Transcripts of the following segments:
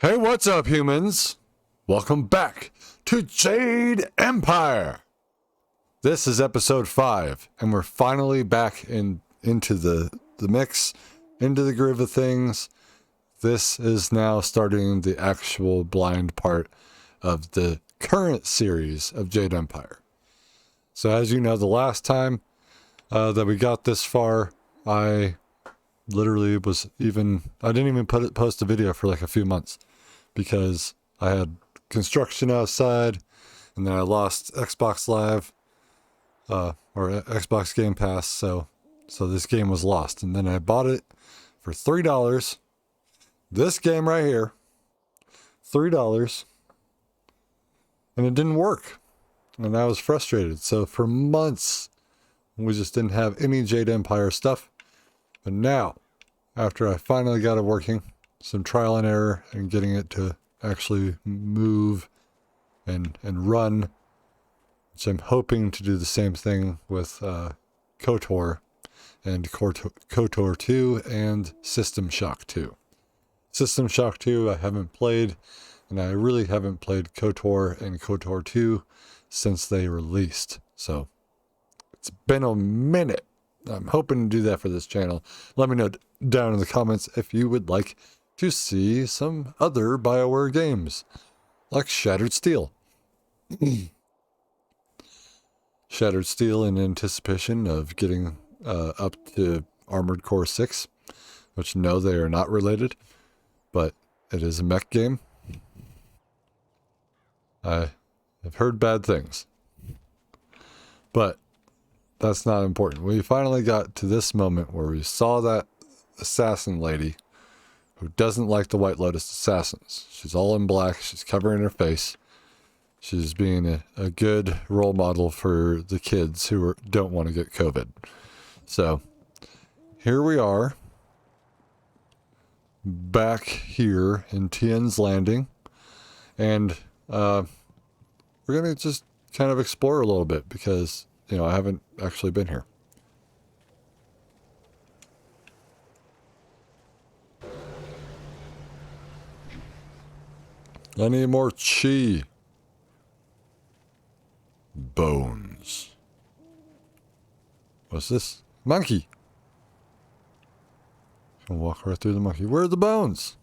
Hey, what's up, humans? Welcome back to Jade Empire. This is episode 5, and we're finally back into the mix, into the groove of things. This is now starting the actual blind part of the current series of Jade Empire. So as you know, the last time that we got this far, I literally I didn't even post a video for like a few months because I had construction outside, and then I lost Xbox Live, or Xbox Game Pass, so this game was lost. And then I bought it for $3. This game right here, $3, and it didn't work. And I was frustrated. So for months, we just didn't have any Jade Empire stuff. But now, after I finally got it working, some trial and error and getting it to actually move and run, which I'm hoping to do the same thing with KOTOR and KOTOR 2 and System Shock 2. System Shock 2 I haven't played, and I really haven't played KOTOR and KOTOR 2 since they released. So it's been a minute. I'm hoping to do that for this channel. Let me know down in the comments if you would like to see some other BioWare games, like Shattered Steel. Shattered Steel in anticipation of getting up to Armored Core 6, which no, they are not related, but it is a mech game. I have heard bad things, but that's not important. We finally got to this moment where we saw that assassin lady who doesn't like the White Lotus assassins. She's all in black. She's covering her face. She's being a good role model for the kids who don't want to get COVID. So here we are, back here in Tien's Landing, and we're going to just kind of explore a little bit because, you know, I haven't actually been here. I need more chi. Bones. What's this? Monkey. I'll walk right through the monkey. Where are the bones?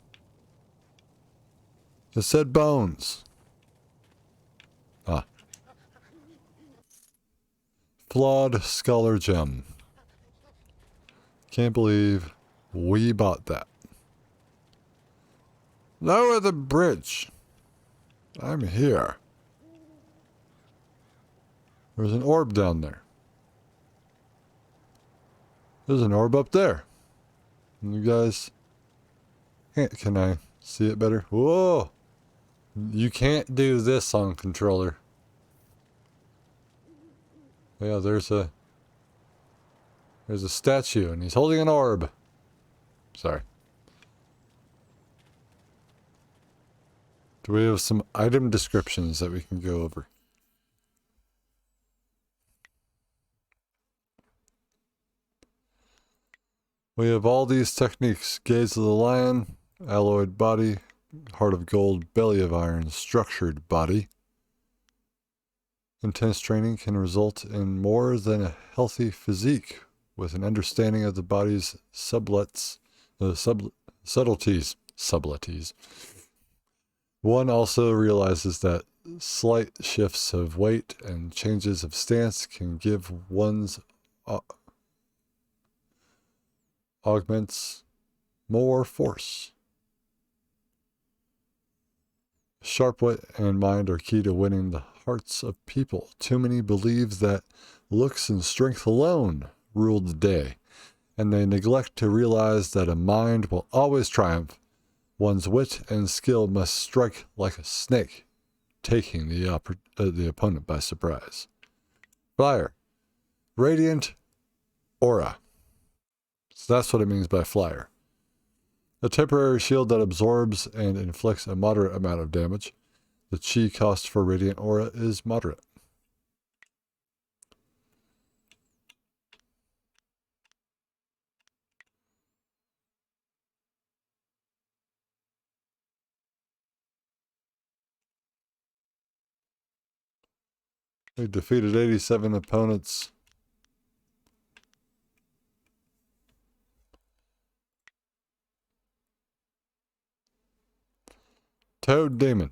It said bones. Ah. Flawed Scholar Gem. Can't believe we bought that. Lower the bridge. I'm here. There's an orb down there. There's an orb up there. You guys, can I see it better? Whoa! You can't do this on controller. Yeah, there's a statue, and he's holding an orb. Sorry. Do we have some item descriptions that we can go over? We have all these techniques: gaze of the lion, alloyed body, heart of gold, belly of iron, structured body. Intense training can result in more than a healthy physique with an understanding of the body's subtleties. One also realizes that slight shifts of weight and changes of stance can give one's augments more force. Sharp wit and mind are key to winning the hearts of people. Too many believe that looks and strength alone rule the day, and they neglect to realize that a mind will always triumph. One's wit and skill must strike like a snake, taking the opponent by surprise. Flyer. Radiant aura. So that's what it means by flyer. A temporary shield that absorbs and inflicts a moderate amount of damage. The chi cost for Radiant Aura is moderate. We defeated 87 opponents. Toad Demon.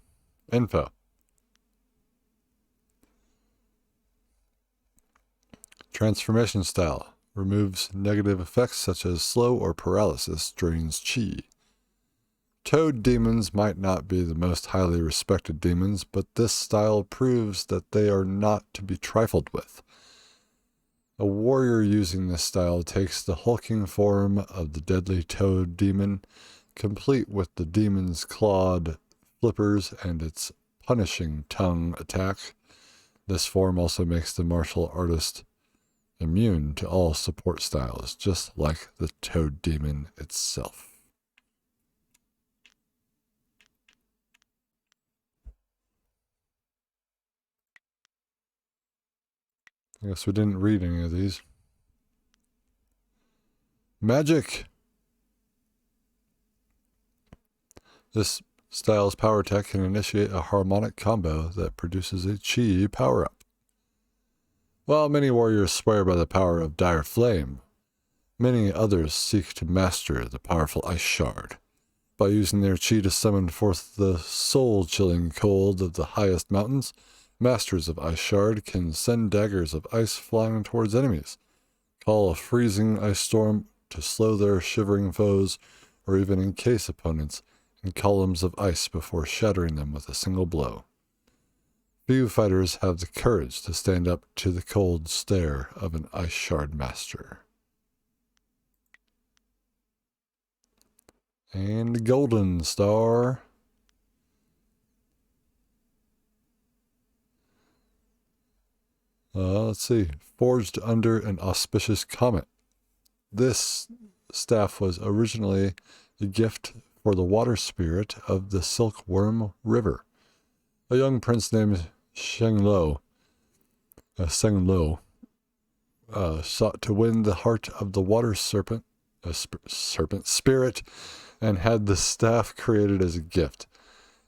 Info. Transformation style. Removes negative effects such as slow or paralysis, drains chi. Toad demons might not be the most highly respected demons, but this style proves that they are not to be trifled with. A warrior using this style takes the hulking form of the deadly toad demon, complete with the demon's clawed flippers and its punishing tongue attack. This form also makes the martial artist immune to all support styles, just like the toad demon itself. I guess we didn't read any of these. Magic! This style's power tech can initiate a harmonic combo that produces a chi power-up. While many warriors swear by the power of Dire Flame, many others seek to master the powerful Ice Shard. By using their chi to summon forth the soul-chilling cold of the highest mountains, masters of Ice Shard can send daggers of ice flying towards enemies, call a freezing ice storm to slow their shivering foes, or even encase opponents in columns of ice before shattering them with a single blow. Few fighters have the courage to stand up to the cold stare of an Ice Shard master. And Golden Star. Let's see. Forged under an auspicious comet. This staff was originally a gift for the water spirit of the Silkworm River. A young prince named Senglo sought to win the heart of the water serpent spirit, and had the staff created as a gift.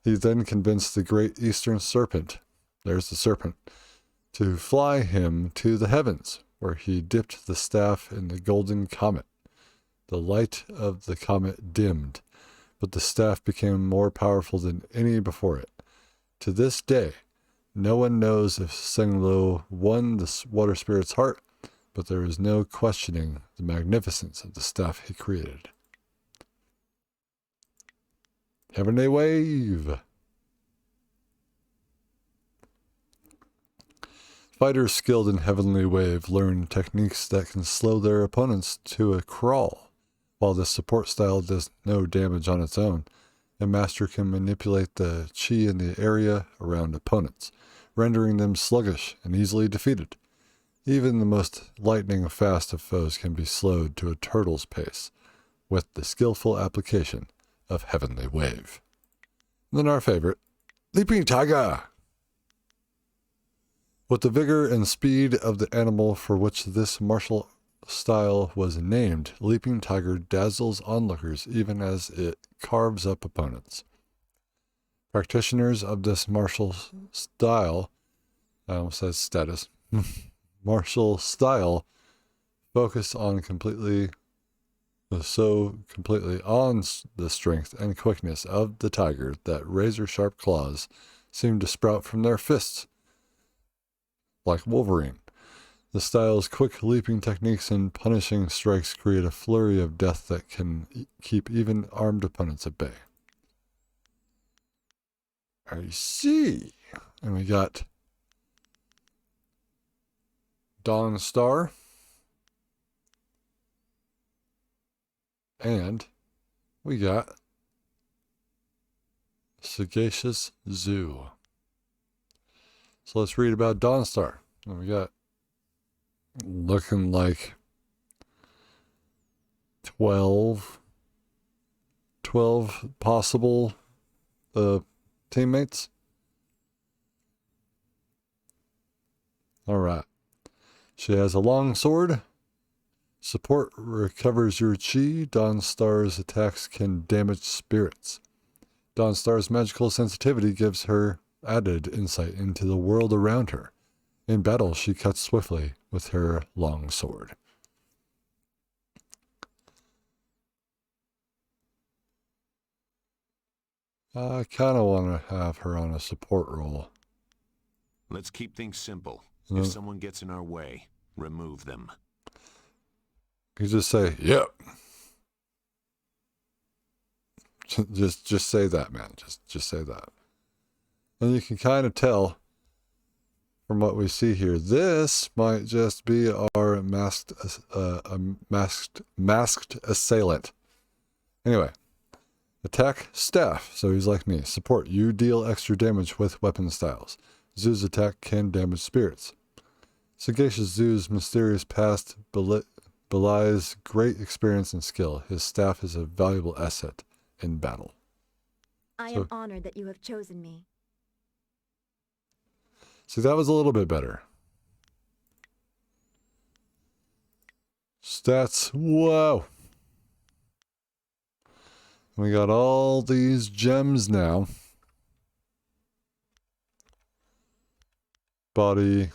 He then convinced the great eastern serpent, there's the serpent, to fly him to the heavens, where he dipped the staff in the golden comet. The light of the comet dimmed, but the staff became more powerful than any before it. To this day, no one knows if Senglo won the water spirit's heart, but there is no questioning the magnificence of the staff he created. Heavenly Wave. Fighters skilled in Heavenly Wave learn techniques that can slow their opponents to a crawl. While this support style does no damage on its own, a master can manipulate the chi in the area around opponents, rendering them sluggish and easily defeated. Even the most lightning-fast of foes can be slowed to a turtle's pace with the skillful application of Heavenly Wave. And then our favorite, Leaping Tiger! With the vigor and speed of the animal for which this martial style was named, Leaping Tiger dazzles onlookers even as it carves up opponents. Practitioners of this martial style, I almost said status, martial style focus on completely on the strength and quickness of the tiger that razor-sharp claws seem to sprout from their fists, like Wolverine. The style's quick leaping techniques and punishing strikes create a flurry of death that can keep even armed opponents at bay. I see. And we got Dawn Star. And we got Sagacious Zoo. So let's read about Dawnstar. And we got looking like 12 possible teammates. All right. She has a long sword. Support recovers your chi. Dawnstar's attacks can damage spirits. Dawnstar's magical sensitivity gives her added insight into the world around her. In battle, she cuts swiftly with her long sword. I kind of want to have her on a support role. Let's keep things simple. If someone gets in our way, remove them. You just say, yep. Just say that, man. Just say that. And you can kind of tell from what we see here, this might just be our masked assailant. Anyway, attack staff. So he's like me. Support. You deal extra damage with weapon styles. Zoo's attack can damage spirits. Sagacious Zoo's mysterious past belies great experience and skill. His staff is a valuable asset in battle. I am honored that you have chosen me. See, that was a little bit better. Stats. Whoa. We got all these gems now. Body.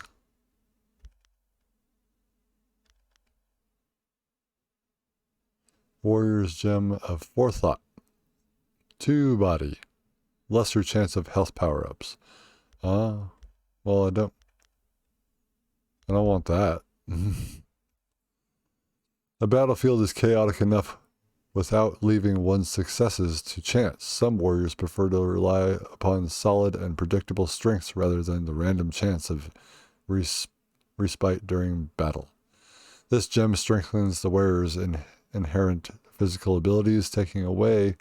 Warrior's Gem of Forethought. 2 body. Lesser chance of health power-ups. Well, I don't want that. The battlefield is chaotic enough without leaving one's successes to chance. Some warriors prefer to rely upon solid and predictable strengths rather than the random chance of respite during battle. This gem strengthens the wearer's inherent physical abilities, taking away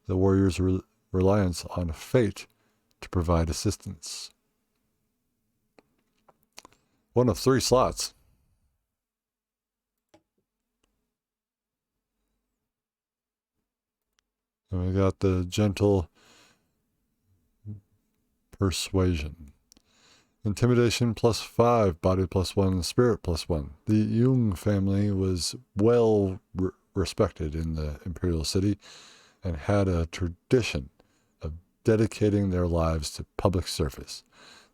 the warrior's reliance on fate to provide assistance. 1 of 3 slots. And we got the gentle persuasion. Intimidation +5, body +1, spirit +1. The Jung family was well respected in the Imperial City and had a tradition of dedicating their lives to public service.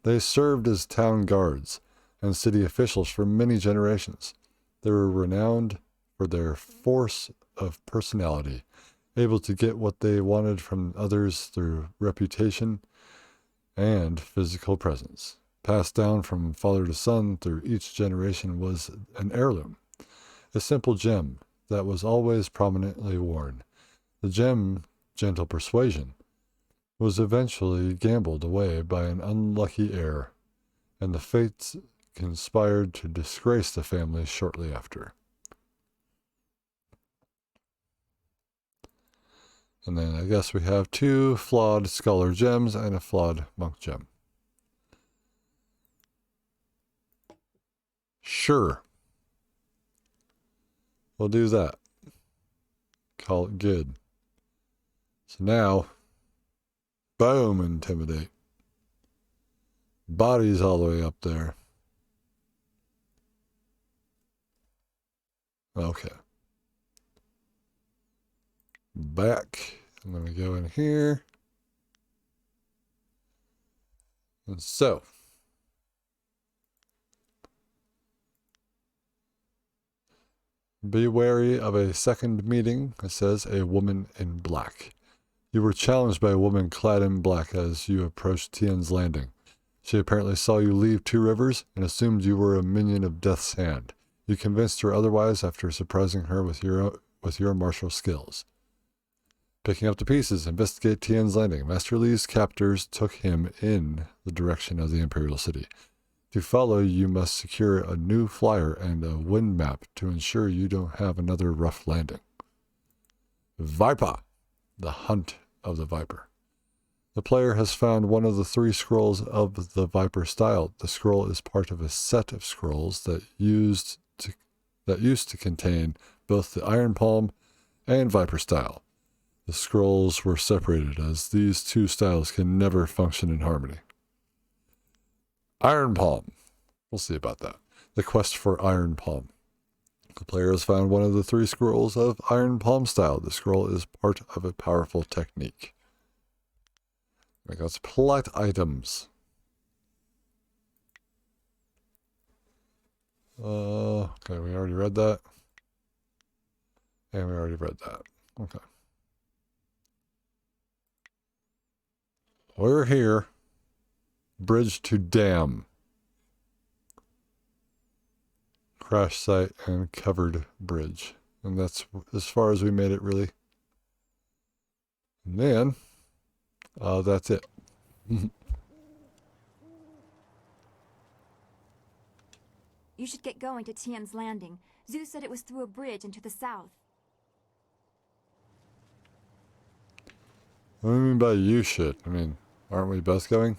They served as town guards and city officials for many generations. They were renowned for their force of personality, able to get what they wanted from others through reputation and physical presence. Passed down from father to son through each generation was an heirloom, a simple gem that was always prominently worn. The gem, gentle persuasion, was eventually gambled away by an unlucky heir, and the fates conspired to disgrace the family shortly after. And then I guess we have 2 flawed scholar gems and a flawed monk gem. Sure. We'll do that. Call it good. So now, boom, intimidate. Body's all the way up there. Okay. Back. I'm going to go in here. And so. Be wary of a second meeting, it says, a woman in black. You were challenged by a woman clad in black as you approached Tian's Landing. She apparently saw you leave 2 Rivers and assumed you were a minion of Death's Hand. You convinced her otherwise after surprising her with your martial skills. Picking up the pieces, investigate Tian's Landing. Master Li's captors took him in the direction of the Imperial City. To follow, you must secure a new flyer and a wind map to ensure you don't have another rough landing. Viper, the hunt of the Viper. The player has found one of the 3 scrolls of the Viper style. The scroll is part of a set of scrolls that used to contain both the Iron Palm and Viper style. The scrolls were separated as these 2 styles can never function in harmony. Iron Palm. We'll see about that. The quest for Iron Palm. The player has found one of the 3 scrolls of Iron Palm style. The scroll is part of a powerful technique. We got plot items. Okay, we already read that. And we already read that. Okay. We're here. Bridge to dam. Crash site and covered bridge. And that's as far as we made it, really. And then, that's it. You should get going to Tian's Landing. Zeus said it was through a bridge and to the south. What do you mean by you should? I mean, aren't we both going?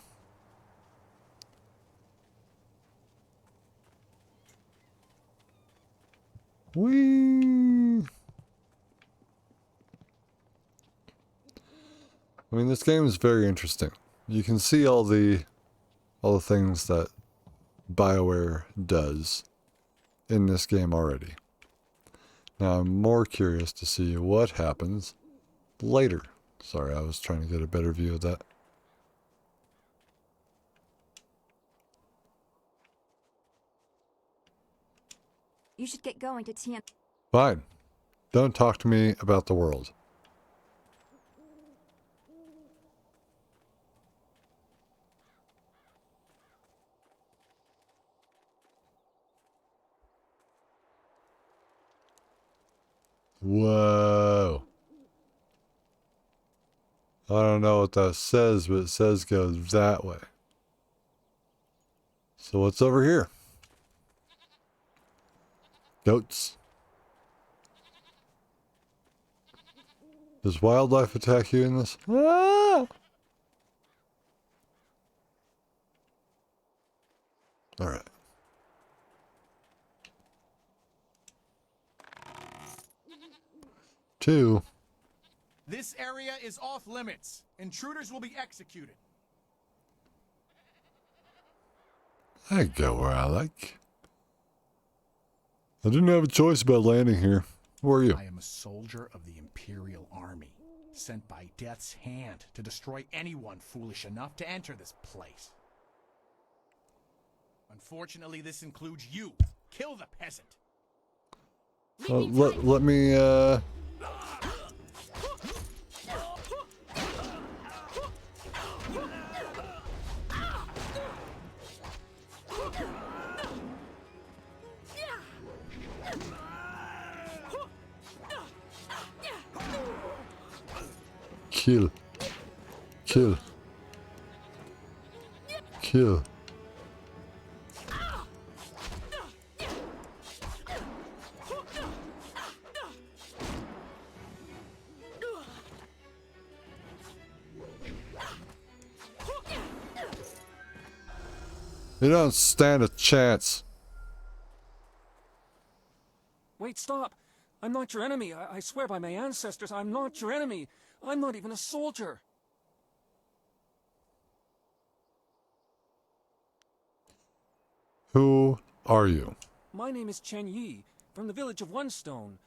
Whee! I mean, this game is very interesting. You can see all the things that BioWare does in this game already. Now I'm more curious to see what happens later. Sorry, I was trying to get a better view of that. You should get going to Tian. Fine. Don't talk to me about the world. Whoa. I don't know what that says, but it says go that way. So what's over here? Goats. Does wildlife attack you in this? Ah! All right. Two. This area is off limits. Intruders will be executed. I go where I like. I didn't have a choice about landing here. Who are you? I am a soldier of the Imperial Army, sent by Death's hand to destroy anyone foolish enough to enter this place. Unfortunately, this includes you. Kill the peasant. Let me, Kill. Kill. Kill. You don't stand a chance. Wait, stop! I'm not your enemy. I swear by my ancestors, I'm not your enemy. I'm not even a soldier. Who are you? My name is Chen Yi, from the village of One Stone.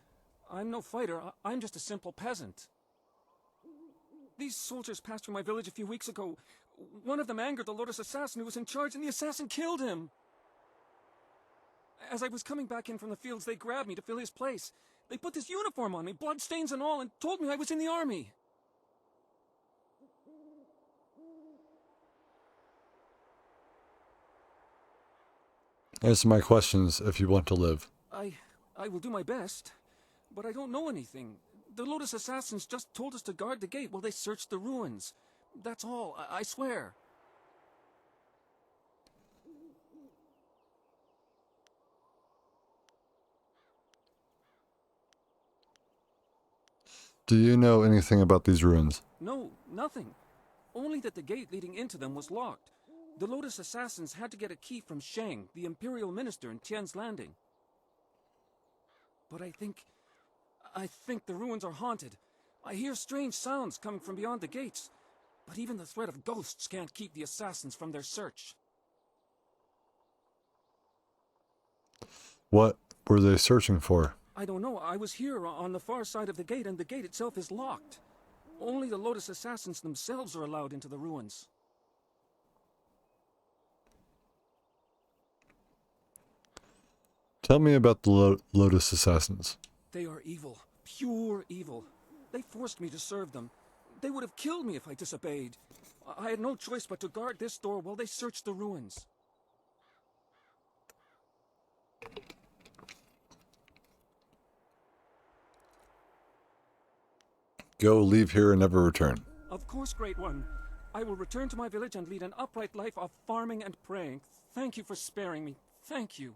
I'm no fighter. I'm just a simple peasant. These soldiers passed through my village a few weeks ago. One of them angered the Lotus assassin who was in charge, and the assassin killed him. As I was coming back in from the fields, they grabbed me to fill his place. They put this uniform on me, bloodstains and all, and told me I was in the army. Answer my questions if you want to live. I will do my best, but I don't know anything. The Lotus assassins just told us to guard the gate while they searched the ruins. That's all, I swear. Do you know anything about these ruins? No, nothing. Only that the gate leading into them was locked. The Lotus assassins had to get a key from Shang, the Imperial Minister in Tian's Landing. But I think the ruins are haunted. I hear strange sounds coming from beyond the gates. But even the threat of ghosts can't keep the assassins from their search. What were they searching for? I don't know. I was here on the far side of the gate, and the gate itself is locked. Only the Lotus assassins themselves are allowed into the ruins. Tell me about the Lotus Assassins. They are evil. Pure evil. They forced me to serve them. They would have killed me if I disobeyed. I had no choice but to guard this door while they searched the ruins. Go, leave here, and never return. Of course, Great One. I will return to my village and lead an upright life of farming and praying. Thank you for sparing me. Thank you.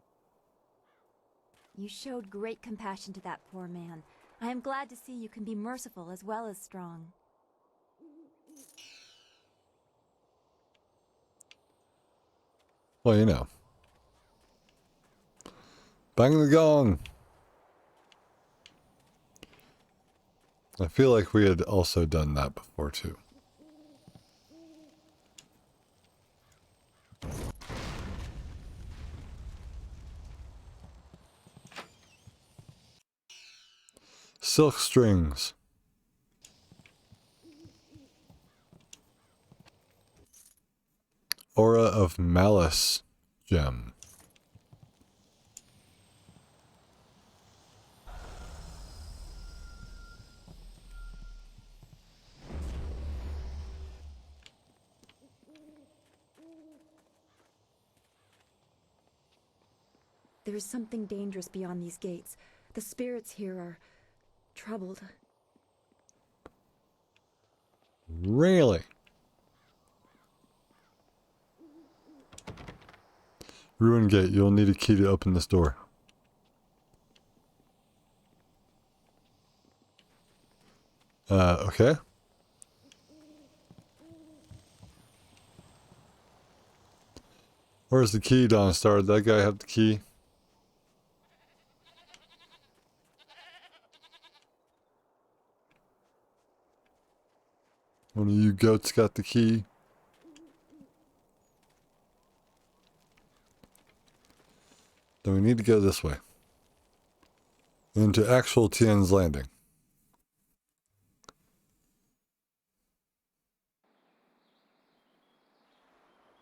You showed great compassion to that poor man. I am glad to see you can be merciful as well as strong. Well, you know. Bang the gong! I feel like we had also done that before, too. Silk strings. Aura of Malice gem. There is something dangerous beyond these gates. The spirits here are troubled. Really? Ruin gate. You'll need a key to open this door. Okay. Where's the key, Dawnstar? Did that guy have the key? One of you goats got the key. Then we need to go this way. Into actual Tien's Landing.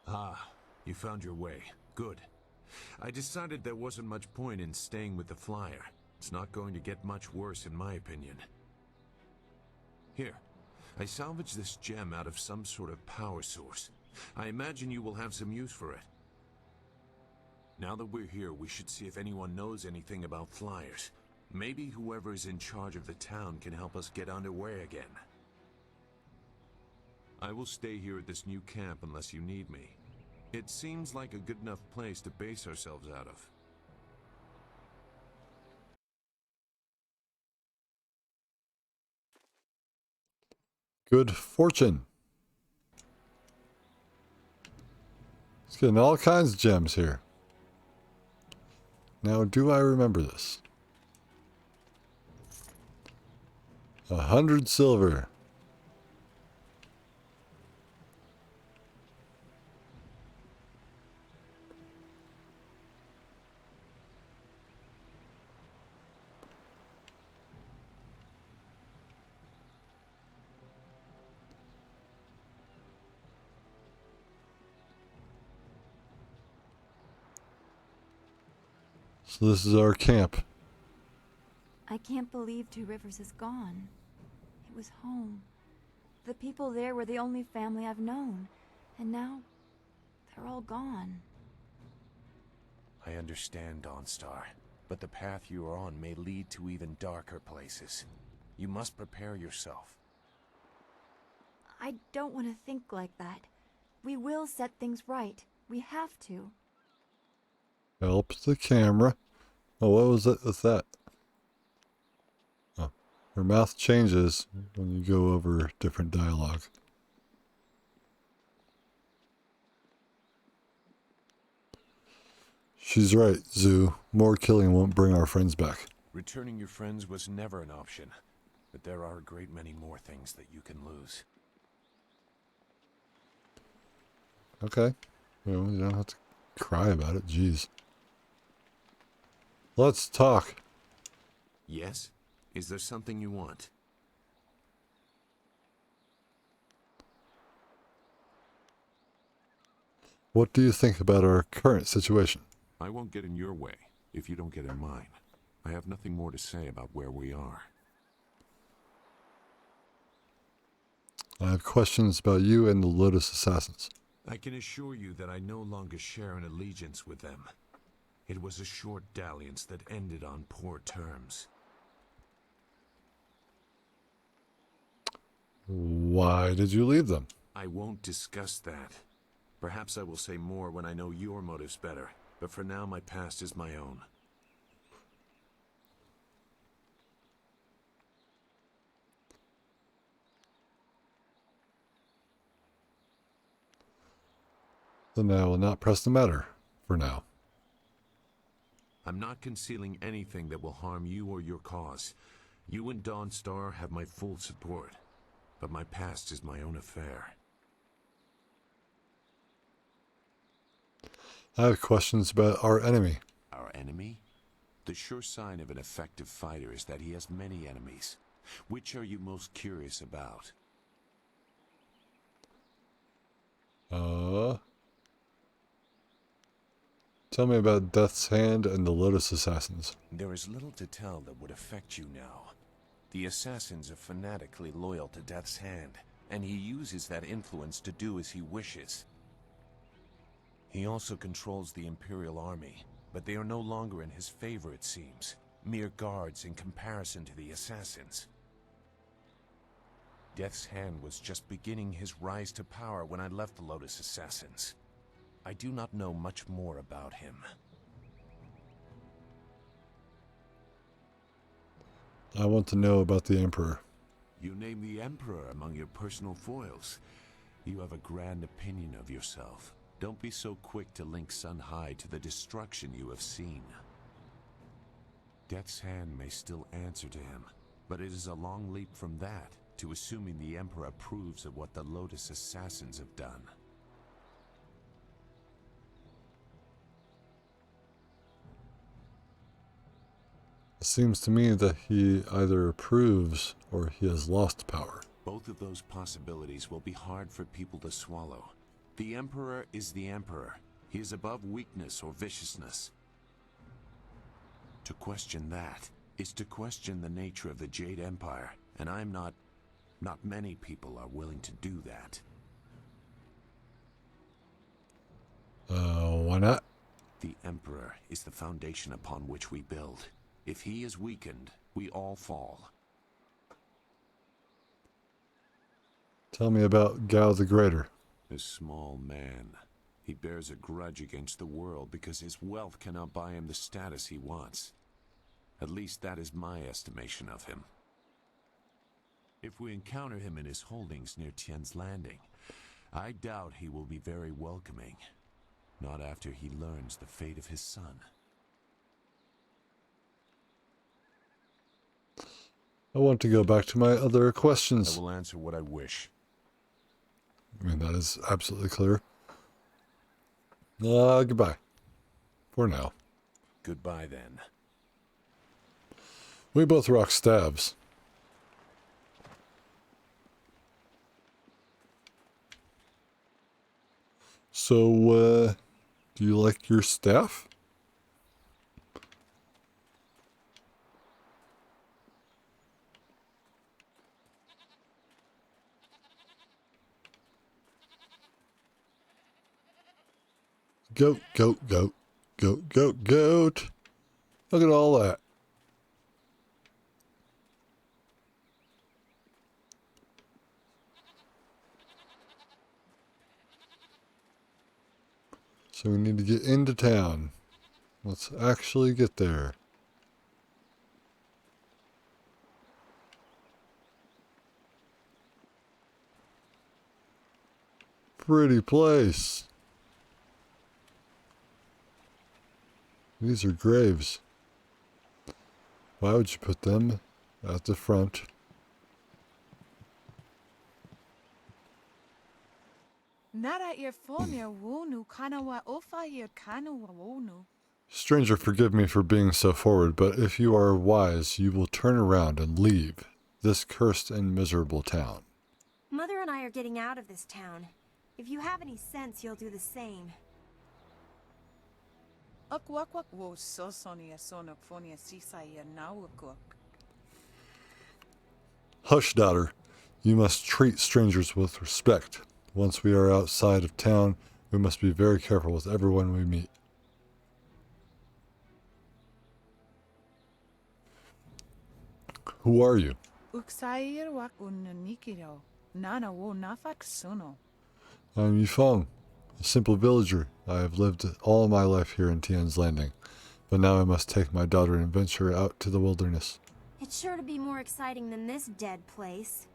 Ah, you found your way. Good. I decided there wasn't much point in staying with the flyer. It's not going to get much worse in my opinion. Here, I salvaged this gem out of some sort of power source. I imagine you will have some use for it. Now that we're here, we should see if anyone knows anything about flyers. Maybe whoever's in charge of the town can help us get underway again. I will stay here at this new camp unless you need me. It seems like a good enough place to base ourselves out of. Good fortune. It's getting all kinds of gems here. Now, do I remember this? 100 silver. So this is our camp. I can't believe Two Rivers is gone. It was home. The people there were the only family I've known. And now, they're all gone. I understand, Dawnstar, but the path you are on may lead to even darker places. You must prepare yourself. I don't want to think like that. We will set things right. We have to. Helps the camera. Oh, what was it? What's that? Oh, her mouth changes when you go over different dialogue. She's right, Zoo. More killing won't bring our friends back. Returning your friends was never an option, but there are a great many more things that you can lose. Okay. Well, you don't have to cry about it. Jeez. Let's talk. Yes? Is there something you want? What do you think about our current situation? I won't get in your way. if you don't get in mine. I have nothing more to say about where we are. I have questions about you and the Lotus Assassins. I can assure you that I no longer share an allegiance with them. It was a short dalliance that ended on poor terms. Why did you leave them? I won't discuss that. Perhaps I will say more when I know your motives better, but for now my past is my own. Then I will not press the matter for now. I'm not concealing anything that will harm you or your cause. You and Dawnstar have my full support, but my past is my own affair. I have questions about our enemy. Our enemy? The sure sign of an effective fighter is that he has many enemies. Which are you most curious about? Tell me about Death's Hand and the Lotus Assassins. There is little to tell that would affect you now. The assassins are fanatically loyal to Death's Hand, and he uses that influence to do as he wishes. He also controls the Imperial Army, but they are no longer in his favor, it seems. Mere guards in comparison to the assassins. Death's Hand was just beginning his rise to power when I left the Lotus Assassins. I do not know much more about him. I want to know about the Emperor. You name the Emperor among your personal foils. You have a grand opinion of yourself. Don't be so quick to link Sun High to the destruction you have seen. Death's Hand may still answer to him, but it is a long leap from that to assuming the Emperor approves of what the Lotus Assassins have done. It seems to me that he either approves or he has lost power. Both of those possibilities will be hard for people to swallow. The Emperor is the Emperor. He is above weakness or viciousness. To question that is to question the nature of the Jade Empire, and not many people are willing to do that. Why not? The Emperor is the foundation upon which we build. If he is weakened, we all fall. Tell me about Gao the Greater. A small man. He bears a grudge against the world because his wealth cannot buy him the status he wants. At least that is my estimation of him. If we encounter him in his holdings near Tian's Landing, I doubt he will be very welcoming. Not after he learns the fate of his son. I want to go back to my other questions. I will answer what I wish. I mean, that is absolutely clear. Goodbye. For now. Goodbye, then. We both rock stabs. So, do you like your staff? Goat, goat, goat, goat, goat, goat. Look at all that. So we need to get into town. Let's actually get there. Pretty place. These are graves. Why would you put them at the front? Stranger, forgive me for being so forward, but if you are wise, you will turn around and leave this cursed and miserable town. Mother and I are getting out of this town. If you have any sense, you'll do the same. Akwakwak wo sosonia sonophonia sisaya nawakuk. Hush, daughter. You must treat strangers with respect. Once we are outside of town, we must be very careful with everyone we meet. Who are you? Uksair wak unanikiro. Nana wo nafak suno. I'm Yifeng, a simple villager. I have lived all my life here in Tian's Landing, but now I must take my daughter and venture out to the wilderness. It's sure to be more exciting than this dead place.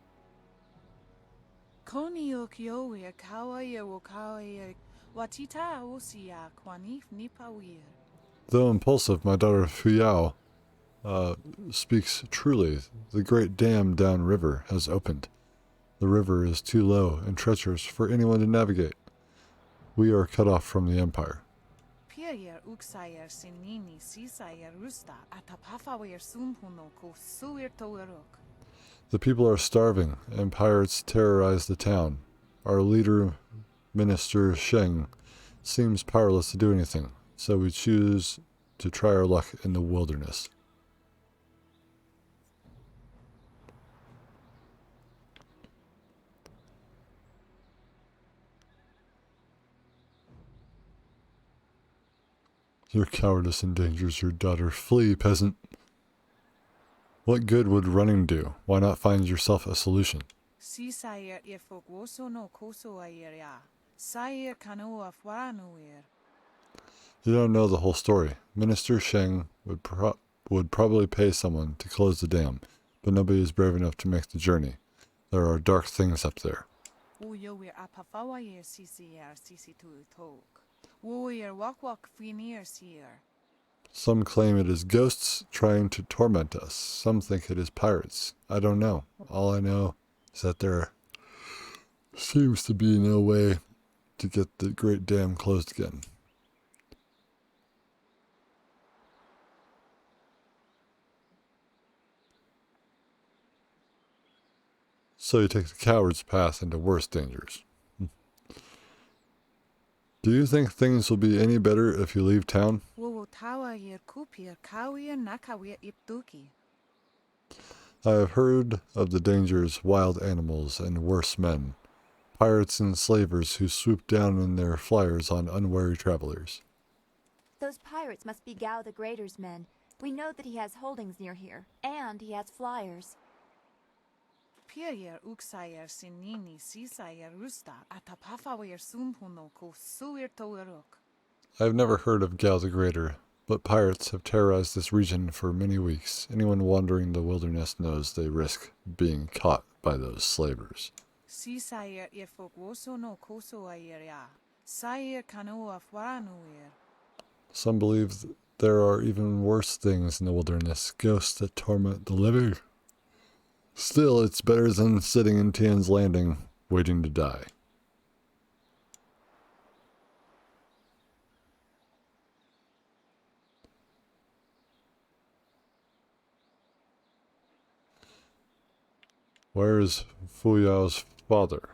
Koni okyoir kawaya wo kawaya watita osia kwanif nipawir. Though impulsive, my daughter Fuyao speaks truly. The great dam downriver has opened. The river is too low and treacherous for anyone to navigate. We are cut off from the Empire. Pier uksayer sinini sisayer rusta atapafawir sumpuno ko suir toerok. The people are starving, and pirates terrorize the town. Our leader, Minister Sheng, seems powerless to do anything, so we choose to try our luck in the wilderness. Your cowardice endangers your daughter. Flee, peasant. What good would running do? Why not find yourself a solution? Sisayer ifok woso no koso ayeria. Sayer kanoa fwaranuir. You don't know the whole story. Minister Sheng would probably pay someone to close the dam, but nobody is brave enough to make the journey. There are dark things up there. Uyoir apafawayer sisier sisitu tok. Woyer wak finir seer. Some claim it is ghosts trying to torment us. Some think it is pirates. I don't know. All I know is that there seems to be no way to get the great dam closed again. So you take the coward's path into worse dangers. Do you think things will be any better if you leave town? Wo tawa yer kupir kawir nakawir iptuki. I have heard of the dangers, wild animals, and worse men. Pirates and slavers who swoop down in their flyers on unwary travelers. Those pirates must be Gao the Greater's men. We know that he has holdings near here, and he has flyers. Pier uksayer sinini sisayer rusta atapafawir sumpuno ko suir toerok. I have never heard of Gao the Greater, but pirates have terrorized this region for many weeks. Anyone wandering the wilderness knows they risk being caught by those slavers. Sisayer ifok woso no koso ayeria. Sayer kanoa fwaranuir. Some believe there are even worse things in the wilderness, ghosts that torment the living. Still, it's better than sitting in Tian's Landing, waiting to die. Where is Fuyao's father?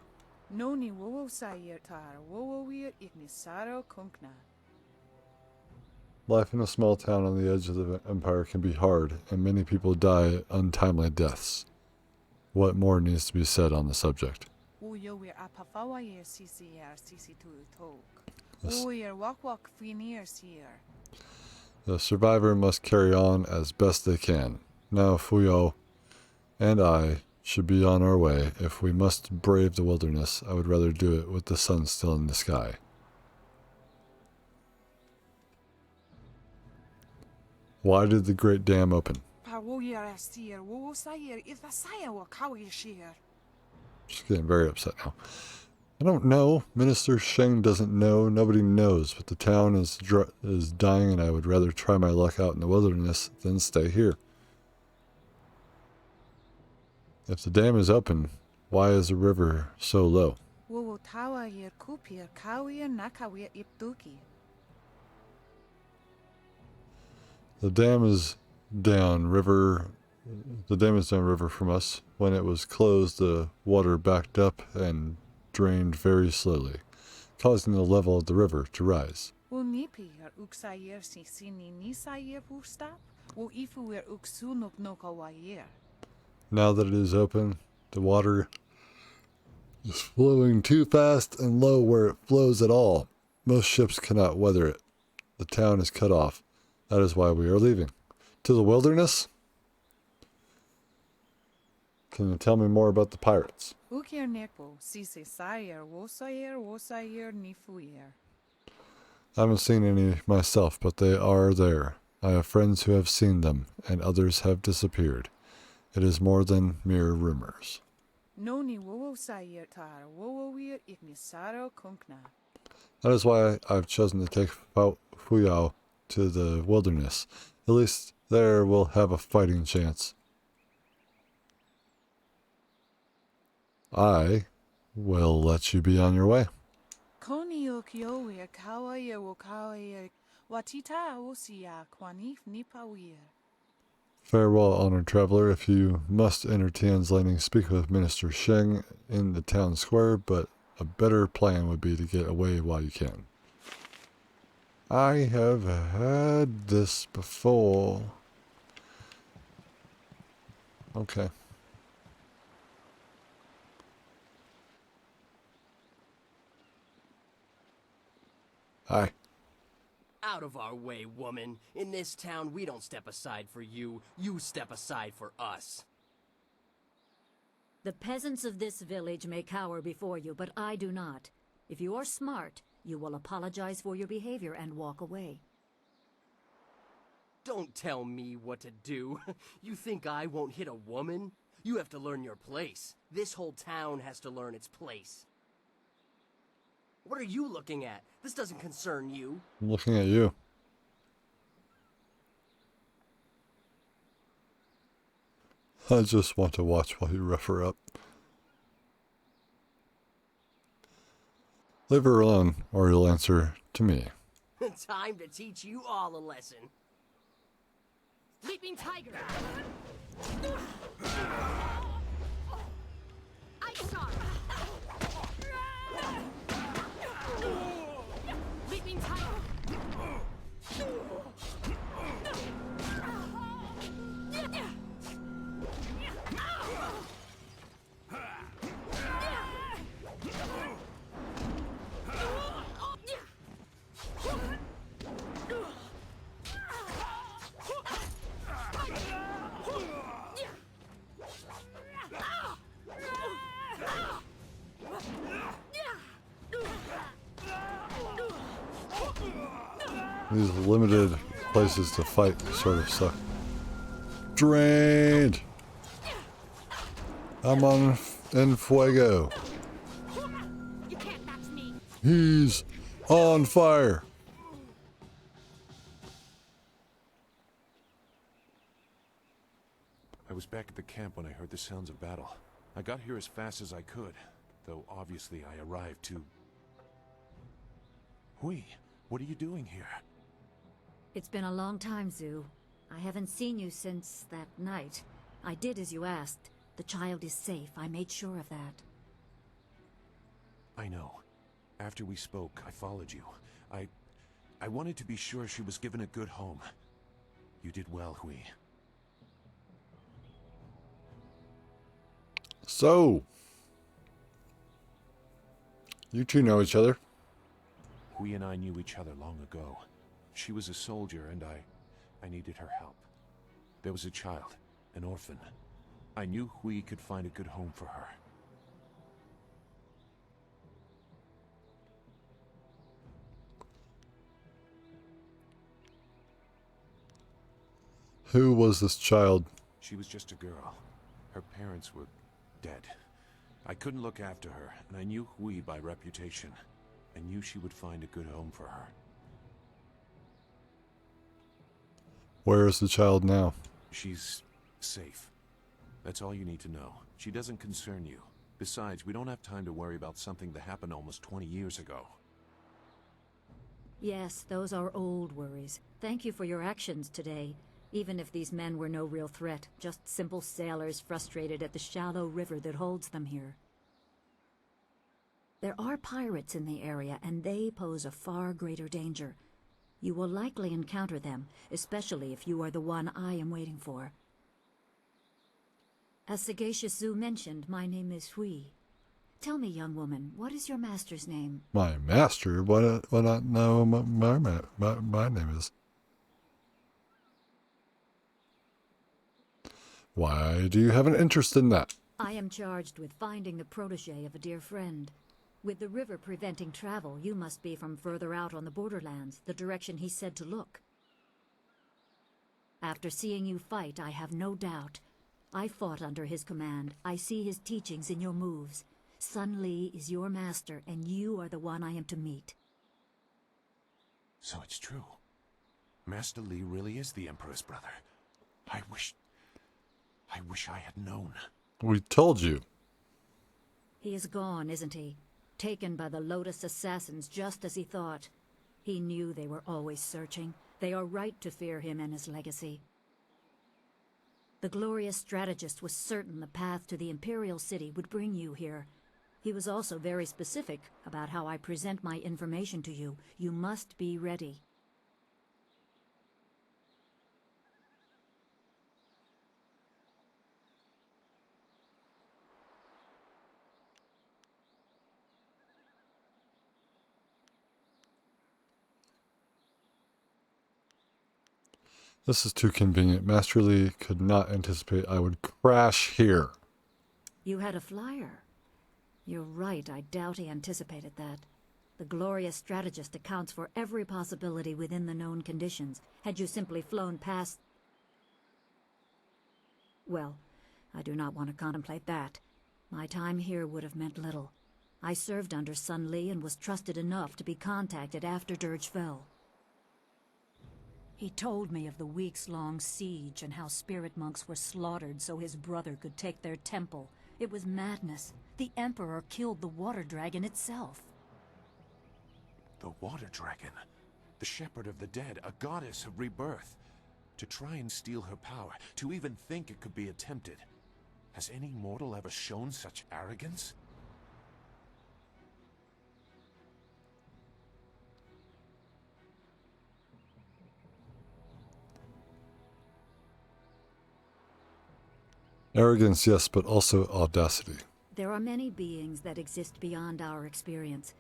Noni wowo sayer tar wowo wir ignisaro kunkna. Life in a small town on the edge of the empire can be hard, and many people die untimely deaths. What more needs to be said on the subject? Uyoir apafawayer sisier sisitu tok. Yes. Uyoir wak finir seer. The survivor must carry on as best they can. Now Fuyao and I should be on our way. If we must brave the wilderness, I would rather do it with the sun still in the sky. Why did the great dam open? She's getting very upset now. I don't know. Minister Sheng doesn't know. Nobody knows. But the town is dying, and I would rather try my luck out in the wilderness than stay here. If the dam is open, why is the river so low? The dam is downriver. The dam is downriver from us. When it was closed, the water backed up and drained very slowly, causing the level of the river to rise. Unipir uksayer si sinisayer pustap. Ifuer uksunuk nokawayer. Now that it is open, the water is flowing too fast and low where it flows at all. Most ships cannot weather it. The town is cut off. That is why we are leaving. To the wilderness? Can you tell me more about the pirates? Ukir nekpo si se sayer wosayer nifuyer. I haven't seen any myself, but they are there. I have friends who have seen them, and others have disappeared. It is more than mere rumors. Noni wowo sayer tar wowoir ignisaro kunkna. That is why I've chosen to take Fuyao to the wilderness. At least there we'll have a fighting chance. I will let you be on your way. Koni okioir kawayer wokawayer watita osia kwanif nipawir. Farewell, honored traveler. If you must enter Tian's Landing, speak with Minister Sheng in the town square, but a better plan would be to get away while you can. I have had this before. Okay. Hi. Out of our way, woman. In this town, we don't step aside for you. You step aside for us. The peasants of this village may cower before you, but I do not. If you are smart, you will apologize for your behavior and walk away. Don't tell me what to do. You think I won't hit a woman? You have to learn your place. This whole town has to learn its place. What are you looking at? This doesn't concern you. I'm looking at you. I just want to watch while you rough her up. Leave her alone, or you'll answer to me. Time to teach you all a lesson. Leaping tiger! Ice shot! Leaping tiger! These limited places to fight sort of suck. Drained! I'm on en fuego. You can't match me. He's on fire. I was back at the camp when I heard the sounds of battle. I got here as fast as I could, though obviously I arrived too... Hui, what are you doing here? It's been a long time, Zhu. I haven't seen you since that night. I did as you asked. The child is safe. I made sure of that. I know. After we spoke, I followed you. I wanted to be sure she was given a good home. You did well, Hui. So, you two know each other. Hui and I knew each other long ago. She was a soldier and I needed her help. There was a child, an orphan. I knew Hui could find a good home for her. Who was this child? She was just a girl. Her parents were dead. I couldn't look after her, and I knew Hui by reputation. I knew she would find a good home for her. Where is the child now? She's safe. That's all you need to know. She doesn't concern you. Besides, we don't have time to worry about something that happened almost 20 years ago. Yes, those are old worries. Thank you for your actions today. Even if these men were no real threat, just simple sailors frustrated at the shallow river that holds them here. There are pirates in the area, and they pose a far greater danger. You will likely encounter them, especially if you are the one I am waiting for. As Sagacious Zoo mentioned, my name is Hui. Tell me, young woman, what is your master's name? My master? Why not know my name is? Why do you have an interest in that? I am charged with finding the protege of a dear friend. With the river preventing travel, you must be from further out on the borderlands, the direction he said to look. After seeing you fight, I have no doubt. I fought under his command. I see his teachings in your moves. Sun Li is your master, and you are the one I am to meet. So it's true. Master Li really is the Emperor's brother. I wish I had known. We told you. He is gone, isn't he? Taken by the Lotus assassins just as he thought. He knew they were always searching. They are right to fear him and his legacy. The glorious strategist was certain the path to the Imperial City would bring you here. He was also very specific about how I present my information to you. You must be ready. This is too convenient. Master Li could not anticipate I would crash here. You had a flyer. You're right, I doubt he anticipated that. The glorious strategist accounts for every possibility within the known conditions. Had you simply flown past... Well, I do not want to contemplate that. My time here would have meant little. I served under Sun Li and was trusted enough to be contacted after Dirge fell. He told me of the weeks-long siege and how spirit monks were slaughtered so his brother could take their temple. It was madness. The Emperor killed the water dragon itself. The water dragon? The shepherd of the dead, a goddess of rebirth. To try and steal her power, to even think it could be attempted. Has any mortal ever shown such arrogance? Arrogance, yes, but also audacity. There are many beings that exist beyond our experience.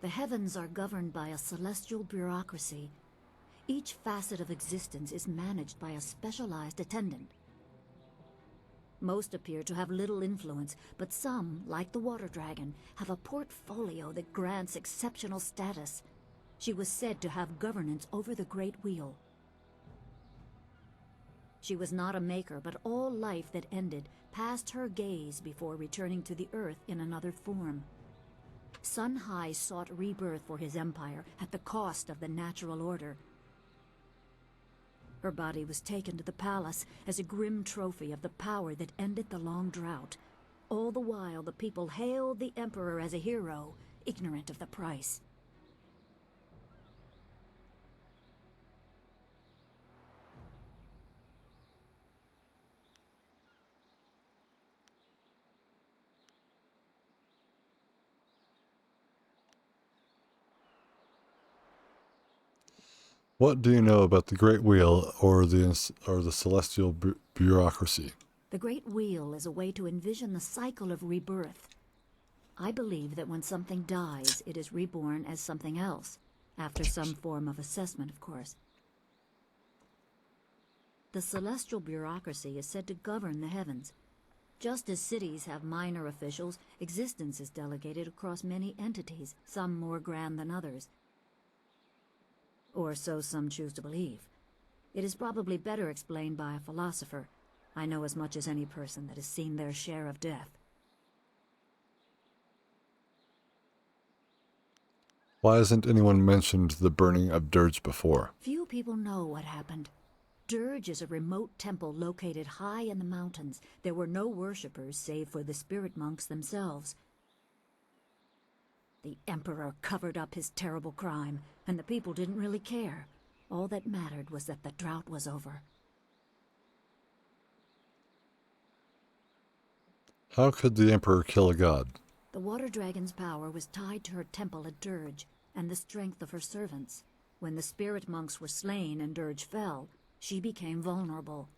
The heavens are governed by a celestial bureaucracy. Each facet of existence is managed by a specialized attendant. Most appear to have little influence, but some, like the water dragon, have a portfolio that grants exceptional status. She was said to have governance over the Great Wheel. She was not a maker, but all life that ended passed her gaze before returning to the earth in another form. Sun Hai sought rebirth for his empire at the cost of the natural order. Her body was taken to the palace as a grim trophy of the power that ended the long drought. All the while, the people hailed the Emperor as a hero, ignorant of the price. What do you know about the Great Wheel or the celestial bureaucracy? The Great Wheel is a way to envision the cycle of rebirth. I believe that when something dies, it is reborn as something else, after some form of assessment, of course. The celestial bureaucracy is said to govern the heavens. Just as cities have minor officials, existence is delegated across many entities, some more grand than others. Or so some choose to believe. It is probably better explained by a philosopher. I know as much as any person that has seen their share of death. Why hasn't anyone mentioned the burning of Dirge before? Few people know what happened. Dirge is a remote temple located high in the mountains. There were no worshippers save for the spirit monks themselves. The Emperor covered up his terrible crime, and the people didn't really care. All that mattered was that the drought was over. How could the Emperor kill a god? The water dragon's power was tied to her temple at Dirge, and the strength of her servants. When the spirit monks were slain and Dirge fell, she became vulnerable.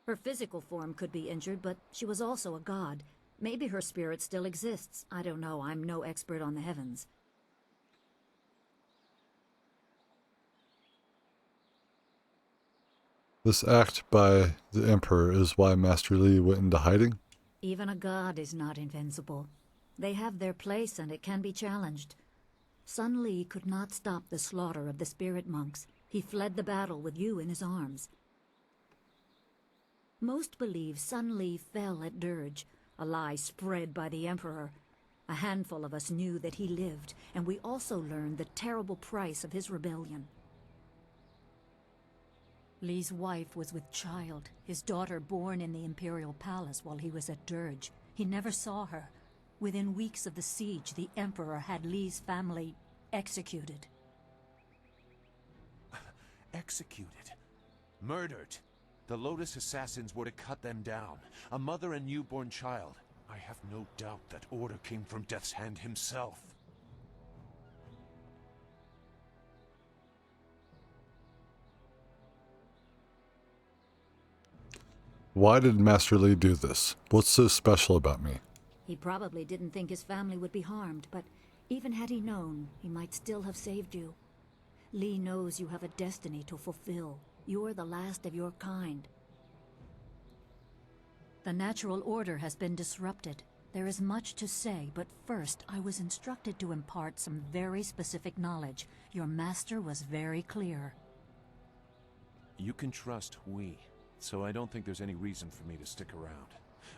Her physical form could be injured, but she was also a god. Maybe her spirit still exists. I don't know. I'm no expert on the heavens. This act by the Emperor is why Master Li went into hiding? Even a god is not invincible. They have their place and it can be challenged. Sun Li could not stop the slaughter of the spirit monks. He fled the battle with you in his arms. Most believe Sun Li fell at Dirge, a lie spread by the Emperor. A handful of us knew that he lived, and we also learned the terrible price of his rebellion. Li's wife was with child, his daughter born in the Imperial Palace while he was at Dirge. He never saw her. Within weeks of the siege, the Emperor had Li's family executed. Executed? Murdered? The Lotus assassins were to cut them down. A mother and newborn child. I have no doubt that order came from Death's Hand himself. Why did Master Li do this? What's so special about me? He probably didn't think his family would be harmed, but even had he known, he might still have saved you. Li knows you have a destiny to fulfill. You're the last of your kind. The natural order has been disrupted. There is much to say, but first I was instructed to impart some very specific knowledge. Your master was very clear. You can trust we, so I don't think there's any reason for me to stick around.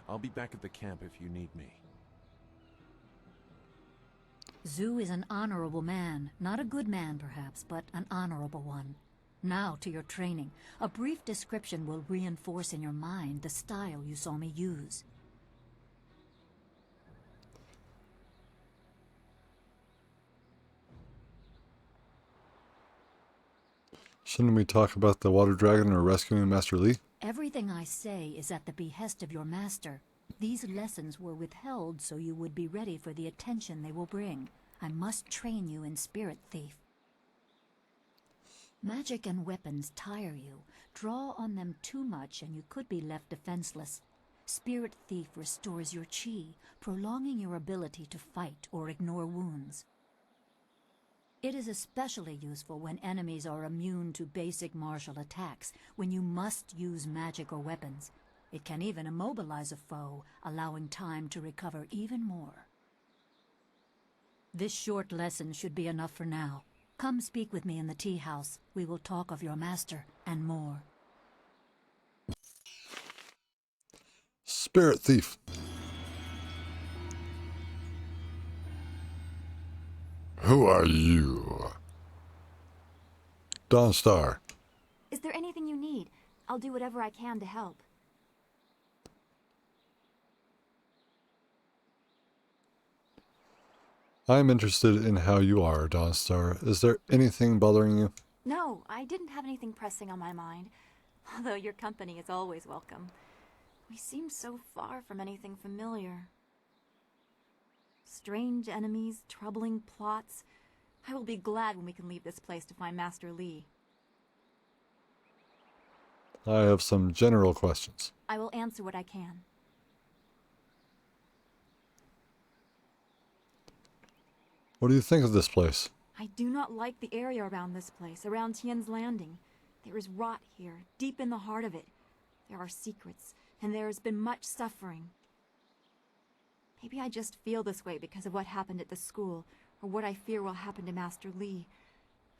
I'll be back at the camp if you need me. Zhu is an honorable man. Not a good man, perhaps, but an honorable one. Now to your training. A brief description will reinforce in your mind the style you saw me use. Shouldn't we talk about the water dragon or rescuing Master Li? Everything I say is at the behest of your master. These lessons were withheld so you would be ready for the attention they will bring. I must train you in Spirit Thief. Magic and weapons tire you. Draw on them too much and you could be left defenseless. Spirit Thief restores your chi, prolonging your ability to fight or ignore wounds. It is especially useful when enemies are immune to basic martial attacks, when you must use magic or weapons. It can even immobilize a foe, allowing time to recover even more. This short lesson should be enough for now. Come speak with me in the Teahouse. We will talk of your master and more. Spirit Thief. Who are you? Dawnstar. Is there anything you need? I'll do whatever I can to help. I'm interested in how you are, Dawnstar. Is there anything bothering you? No, I didn't have anything pressing on my mind. Although your company is always welcome. We seem so far from anything familiar. Strange enemies, troubling plots. I will be glad when we can leave this place to find Master Li. I have some general questions. I will answer what I can. What do you think of this place? I do not like the area around this place, around Tian's Landing. There is rot here, deep in the heart of it. There are secrets, and there has been much suffering. Maybe I just feel this way because of what happened at the school, or what I fear will happen to Master Li.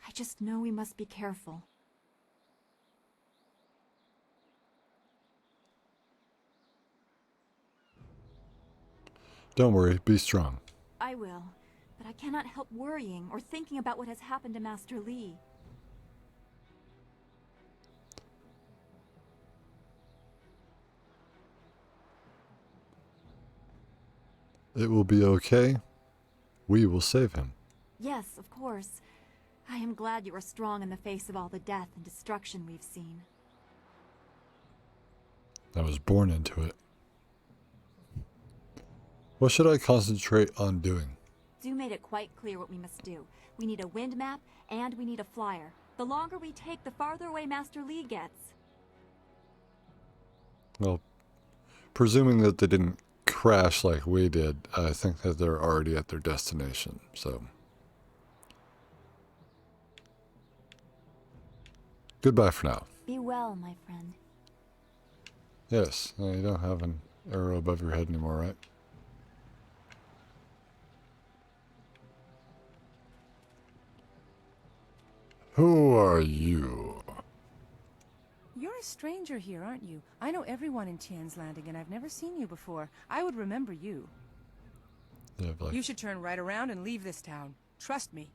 I just know we must be careful. Don't worry, be strong. I will, but I cannot help worrying or thinking about what has happened to Master Li. It will be okay. We will save him. Yes, of course. I am glad you are strong in the face of all the death and destruction we've seen. I was born into it. What should I concentrate on doing? Zoo made it quite clear what we must do. We need a wind map, and we need a flyer. The longer we take, the farther away Master Lee gets. Well, presuming that they didn't crash like we did, I think that they're already at their destination, so. Goodbye for now. Be well, my friend. Yes, you don't have an arrow above your head anymore, right? Who are you? You're a stranger here, aren't you? I know everyone in Tian's Landing, and I've never seen you before. I would remember you. Yeah, like, You should turn right around and leave this town. Trust me.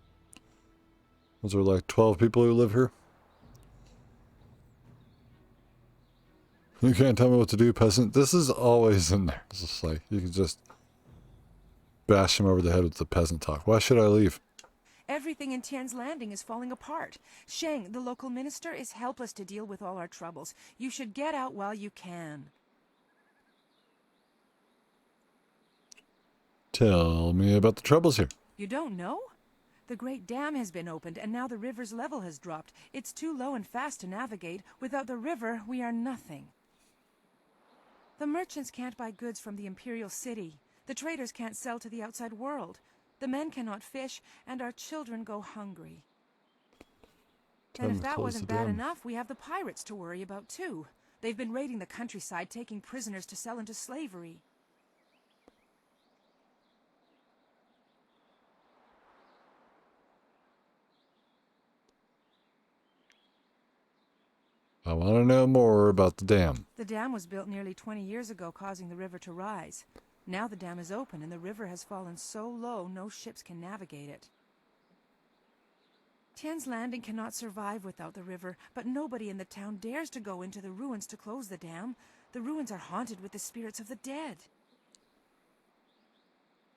was there like 12 people who live here? You can't tell me what to do, peasant. This is always in there. It's just like, you can just bash him over the head with the peasant talk. Why should I leave? Everything in Tian's Landing is falling apart. Sheng, the local minister, is helpless to deal with all our troubles. You should get out while you can. Tell me about the troubles here. You don't know? The Great Dam has been opened, and now the river's level has dropped. It's too low and fast to navigate. Without the river, we are nothing. The merchants can't buy goods from the Imperial City. The traders can't sell to the outside world. The men cannot fish, and our children go hungry. And if that wasn't bad enough, we have the pirates to worry about too. They've been raiding the countryside, taking prisoners to sell into slavery. I want to know more about the dam. The dam was built nearly 20 years ago, causing the river to rise. Now the dam is open, and the river has fallen so low no ships can navigate it. Tian's Landing cannot survive without the river, but nobody in the town dares to go into the ruins to close the dam. The ruins are haunted with the spirits of the dead.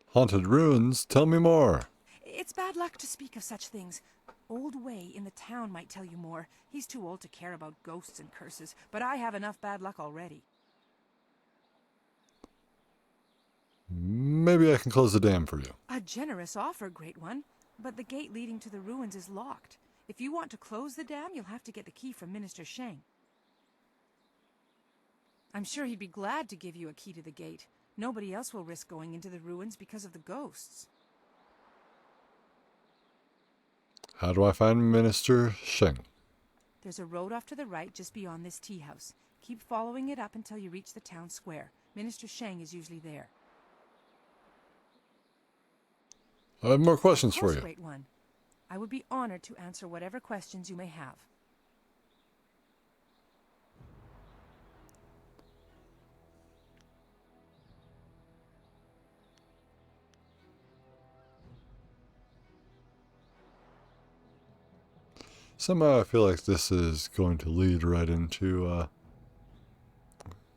Haunted ruins? Tell me more. It's bad luck to speak of such things. Old Wei in the town might tell you more. He's too old to care about ghosts and curses, but I have enough bad luck already. Maybe I can close the dam for you. A generous offer, Great One. But the gate leading to the ruins is locked. If you want to close the dam, you'll have to get the key from Minister Sheng. I'm sure he'd be glad to give you a key to the gate. Nobody else will risk going into the ruins because of the ghosts. How do I find Minister Sheng? There's a road off to the right just beyond this tea house. Keep following it up until you reach the town square. Minister Sheng is usually there. I have more questions Of for course, you. Great One. I would be honored to answer whatever questions you may have. Somehow I feel like this is going to lead right into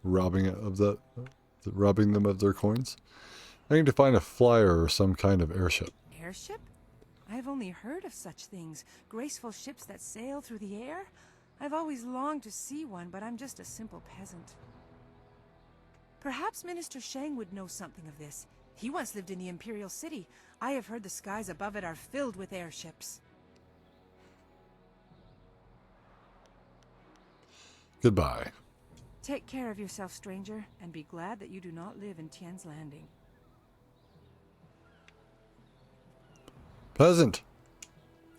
robbing them of their coins. I need to find a flyer or some kind of airship. Airship? I've only heard of such things. Graceful ships that sail through the air? I've always longed to see one, but I'm just a simple peasant. Perhaps Minister Sheng would know something of this. He once lived in the Imperial City. I have heard the skies above it are filled with airships. Goodbye. Take care of yourself, stranger, and be glad that you do not live in Tian's Landing. Peasant.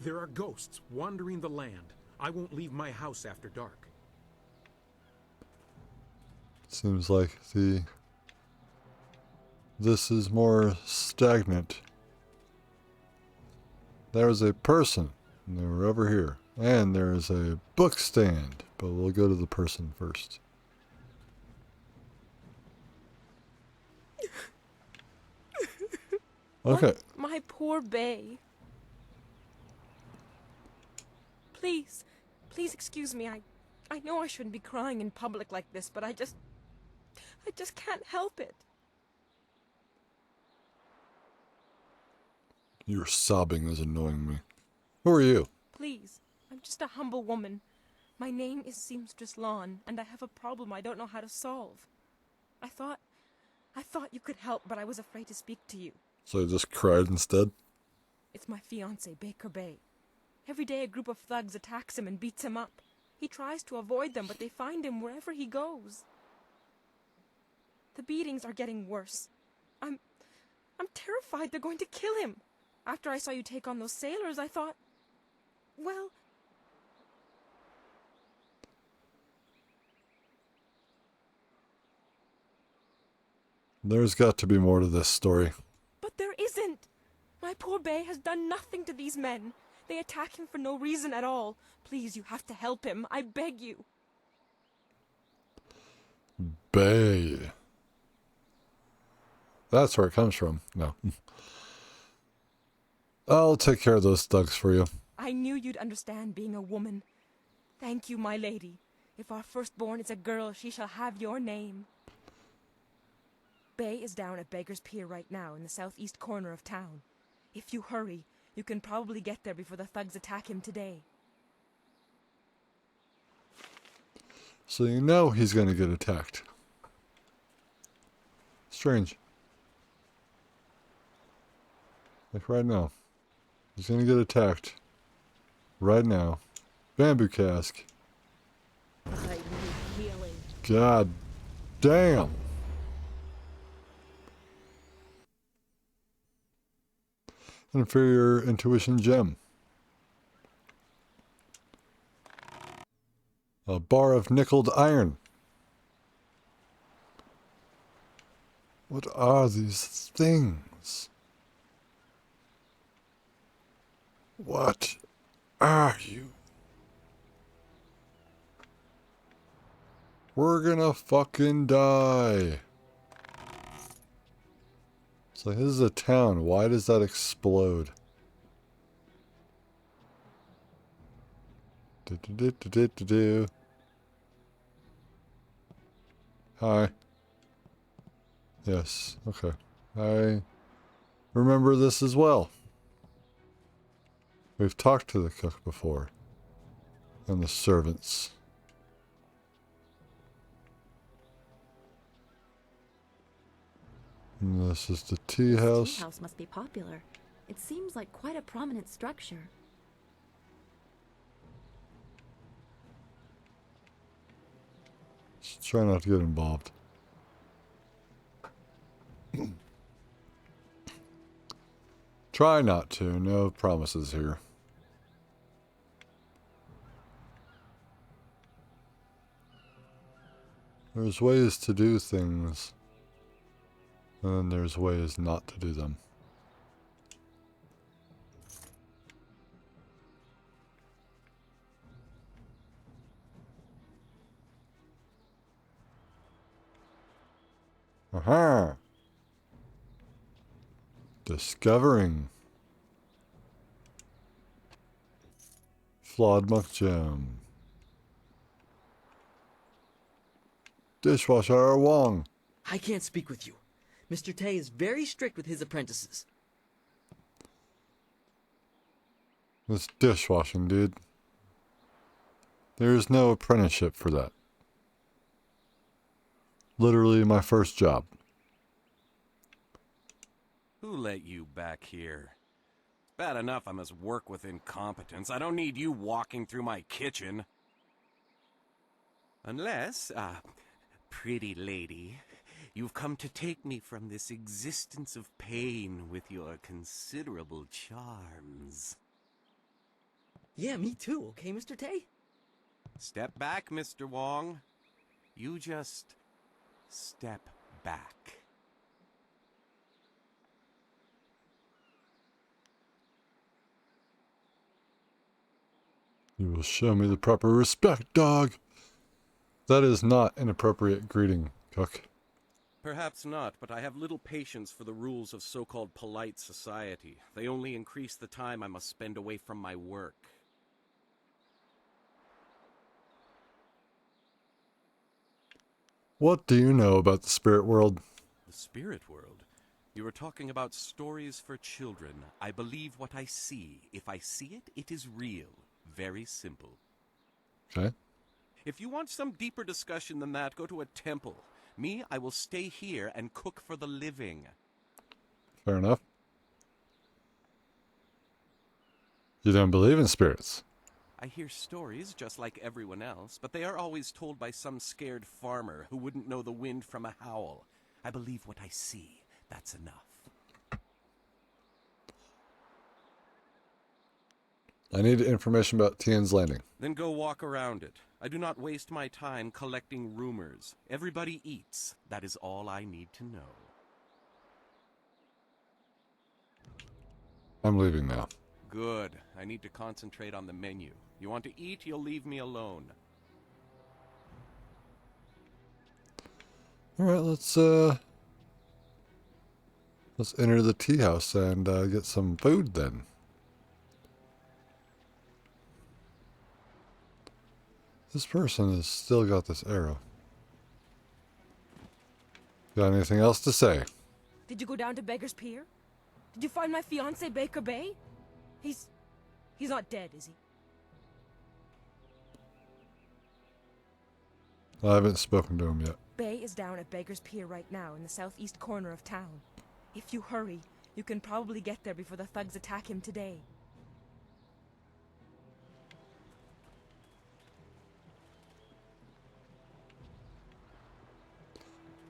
There are ghosts wandering the land. I won't leave my house after dark. Seems like this is more stagnant. There's a person, and they were over here. And there's a book stand, but we'll go to the person first. Okay. My poor Bay. Please, please excuse me. I know I shouldn't be crying in public like this, but I just can't help it. Your sobbing is annoying me. Who are you? Please, I'm just a humble woman. My name is Seamstress Lawn, and I have a problem I don't know how to solve. I thought I thought you could help, but I was afraid to speak to you. So I just cried instead? It's my fiancé, Baker Bay. Every day a group of thugs attacks him and beats him up. He tries to avoid them, but they find him wherever he goes. The beatings are getting worse. I'm terrified they're going to kill him. After I saw you take on those sailors, I thought, well... There's got to be more to this story. But there isn't. My poor Bay has done nothing to these men. They attack him for no reason at all. Please, you have to help him. I beg you. Bay. That's where it comes from. No. I'll take care of those thugs for you. I knew you'd understand being a woman. Thank you, my lady. If our firstborn is a girl, she shall have your name. Bay is down at Beggar's Pier right now in the southeast corner of town. If you hurry, you can probably get there before the thugs attack him today. So you know he's going to get attacked. Strange. Like right now. He's going to get attacked. Right now. Bamboo cask. I need healing. God damn. Inferior intuition gem. A bar of nickeled iron. What are these things? What are you? We're gonna fucking die. It's like, this is a town. Why does that explode? Do. Hi. Yes, okay. I remember this as well. We've talked to the cook before. And the servants. And this is the Teahouse. Teahouse must be popular. It seems like quite a prominent structure. Just try not to get involved. Try not to. No promises here. There's ways to do things. And there's ways not to do them. Aha! Discovering. Flawed monk gem. Dishwasher Wong. I can't speak with you. Mr. Tay is very strict with his apprentices. It's dishwashing, dude. There's no apprenticeship for that. Literally my first job. Who let you back here? Bad enough I must work with incompetence. I don't need you walking through my kitchen. Unless, pretty lady, you've come to take me from this existence of pain with your considerable charms. Yeah, me too, okay, Mr. Tay? Step back, Mr. Wong. You just step back. You will show me the proper respect, dog. That is not an appropriate greeting, cook. Perhaps not, but I have little patience for the rules of so-called polite society. They only increase the time I must spend away from my work. What do you know about the spirit world? The spirit world? You were talking about stories for children. I believe what I see. If I see it, it is real. Very simple. Okay. If you want some deeper discussion than that, go to a temple. Me, I will stay here and cook for the living. Fair enough. You don't believe in spirits? I hear stories just like everyone else, but they are always told by some scared farmer who wouldn't know the wind from a howl. I believe what I see. That's enough. I need information about Tien's Landing. Then go walk around it. I do not waste my time collecting rumors. Everybody eats. That is all I need to know. I'm leaving now. Good. I need to concentrate on the menu. You want to eat, you'll leave me alone. Alright, let's enter the tea house and get some food then. This person has still got this arrow. Got anything else to say? Did you go down to Beggar's Pier? Did you find my fiancé, Baker Bay? He's not dead, is he? I haven't spoken to him yet. Bay is down at Beggar's Pier right now in the southeast corner of town. If you hurry, you can probably get there before the thugs attack him today.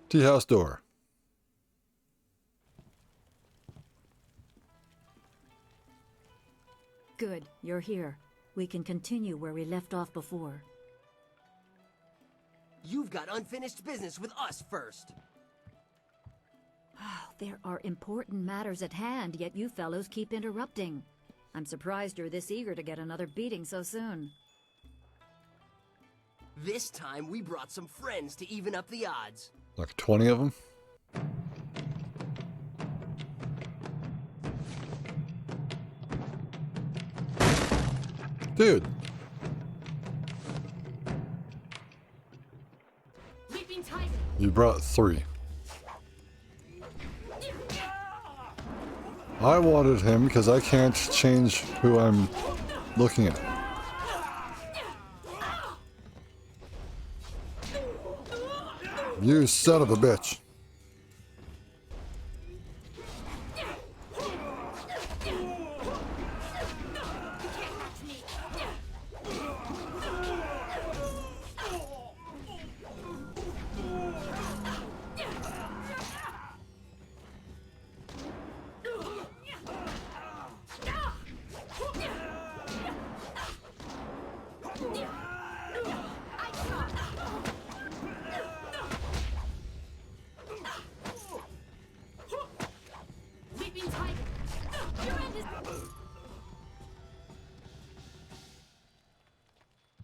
Tea house door. Good, you're here. We can continue where we left off before. You've got unfinished business with us first. There are important matters at hand, yet you fellows keep interrupting. I'm surprised you're this eager to get another beating so soon. This time we brought some friends to even up the odds. Like 20 of them? Dude. You brought 3. I wanted him because I can't change who I'm looking at. You son of a bitch.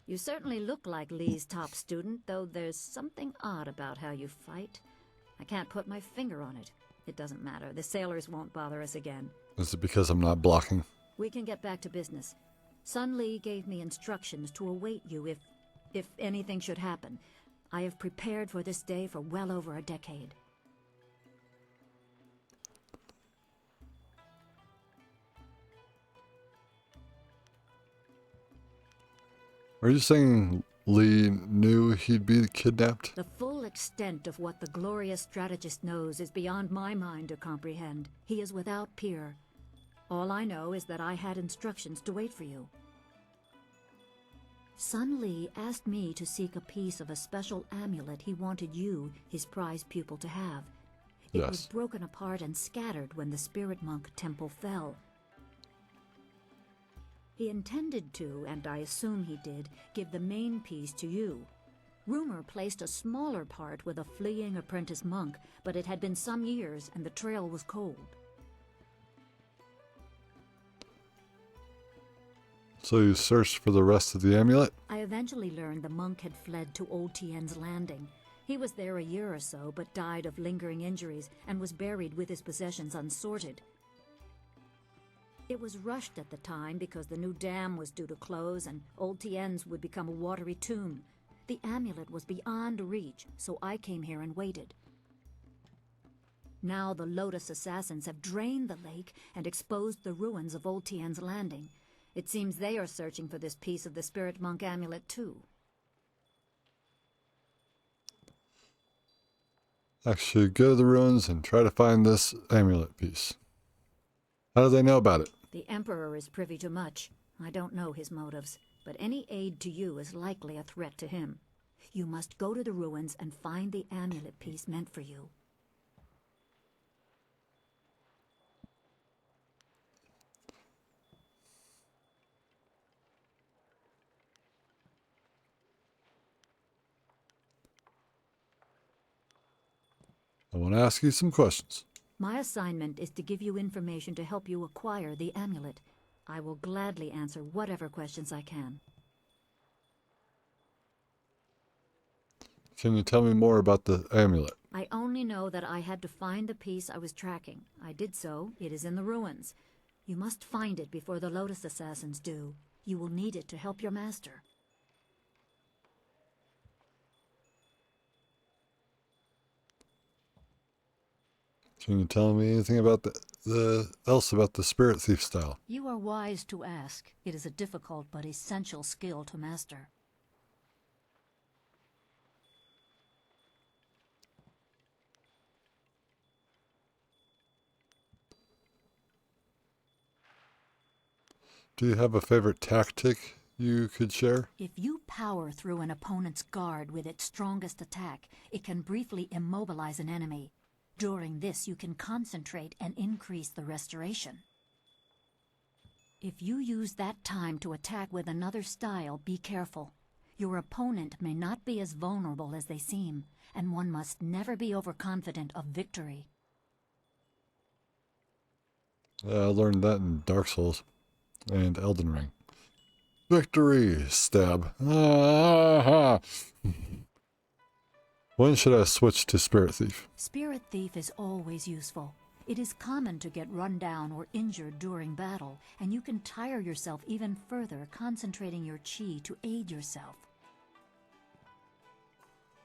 You certainly look like Lee's top student, though there's something odd about how you fight. I can't put my finger on it. It doesn't matter. The sailors won't bother us again. Is it because I'm not blocking? We can get back to business. Sun Lee gave me instructions to await you if anything should happen. I have prepared for this day for well over a decade. Are you saying Lee knew he'd be kidnapped? The full extent of what the glorious strategist knows is beyond my mind to comprehend. He is without peer. All I know is that I had instructions to wait for you. Sun Lee asked me to seek a piece of a special amulet he wanted you, his prized pupil, to have. It was broken apart and scattered when the Spirit Monk Temple fell. He intended to, and I assume he did, give the main piece to you. Rumor placed a smaller part with a fleeing apprentice monk, but it had been some years and the trail was cold. So you searched for the rest of the amulet? I eventually learned the monk had fled to Old Tien's Landing. He was there a year or so, but died of lingering injuries and was buried with his possessions unsorted. It was rushed at the time because the new dam was due to close and Old Tien's would become a watery tomb. The amulet was beyond reach, so I came here and waited. Now the Lotus assassins have drained the lake and exposed the ruins of Old Tien's Landing. It seems they are searching for this piece of the Spirit Monk amulet too. actually go to the ruins and try to find this amulet piece. How do they know about it? The Emperor is privy to much. I don't know his motives, but any aid to you is likely a threat to him. You must go to the ruins and find the amulet piece meant for you. I want to ask you some questions. My assignment is to give you information to help you acquire the amulet. I will gladly answer whatever questions I can. Can you tell me more about the amulet? I only know that I had to find the piece I was tracking. I did so. It is in the ruins. You must find it before the Lotus Assassins do. You will need it to help your master. Can you tell me anything about else about the spirit thief style? You are wise to ask. It is a difficult but essential skill to master. Do you have a favorite tactic you could share? If you power through an opponent's guard with its strongest attack, it can briefly immobilize an enemy. During this, you can concentrate and increase the restoration. If you use that time to attack with another style, be careful. Your opponent may not be as vulnerable as they seem, and one must never be overconfident of victory. I learned that in Dark Souls and Elden Ring. Victory! Stab. Ah-ha. When should I switch to Spirit Thief? Spirit Thief is always useful. It is common to get run down or injured during battle, and you can tire yourself even further concentrating your chi to aid yourself.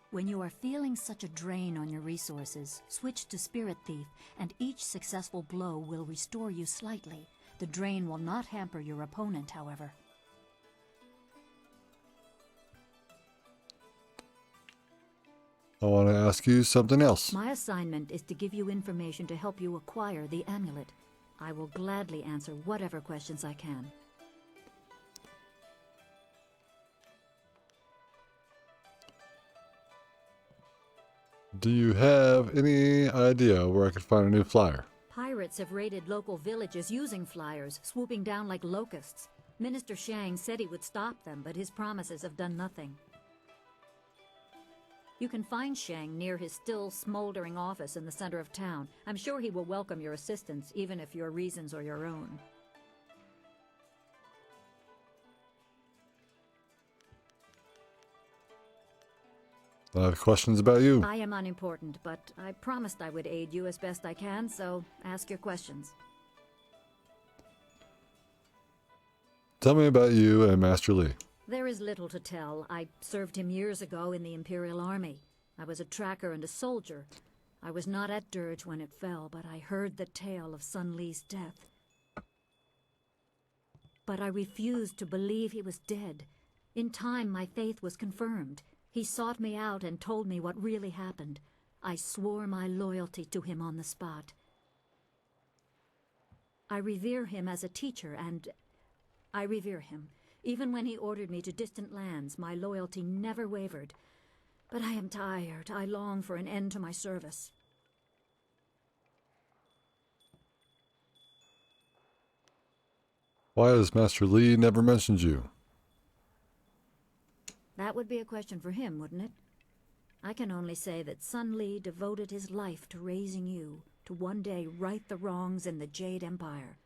When you are feeling such a drain on your resources, switch to Spirit Thief, and each successful blow will restore you slightly. The drain will not hamper your opponent, however. I want to ask you something else. My assignment is to give you information to help you acquire the amulet. I will gladly answer whatever questions I can. Do you have any idea where I could find a new flyer? Pirates have raided local villages using flyers, swooping down like locusts. Minister Shang said he would stop them, but his promises have done nothing. You can find Shang near his still smoldering office in the center of town. I'm sure he will welcome your assistance, even if your reasons are your own. I have questions about you. I am unimportant, but I promised I would aid you as best I can, so ask your questions. Tell me about you and Master Li. There is little to tell. I served him years ago in the Imperial Army. I was a tracker and a soldier. I was not at Dirge when it fell, but I heard the tale of Sun Li's death. But I refused to believe he was dead. In time, my faith was confirmed. He sought me out and told me what really happened. I swore my loyalty to him on the spot. I revere him as a teacher, and I revere him. Even when he ordered me to distant lands, my loyalty never wavered. But I am tired. I long for an end to my service. Why has Master Li never mentioned you? That would be a question for him, wouldn't it? I can only say that Sun Li devoted his life to raising you, to one day right the wrongs in the Jade Empire.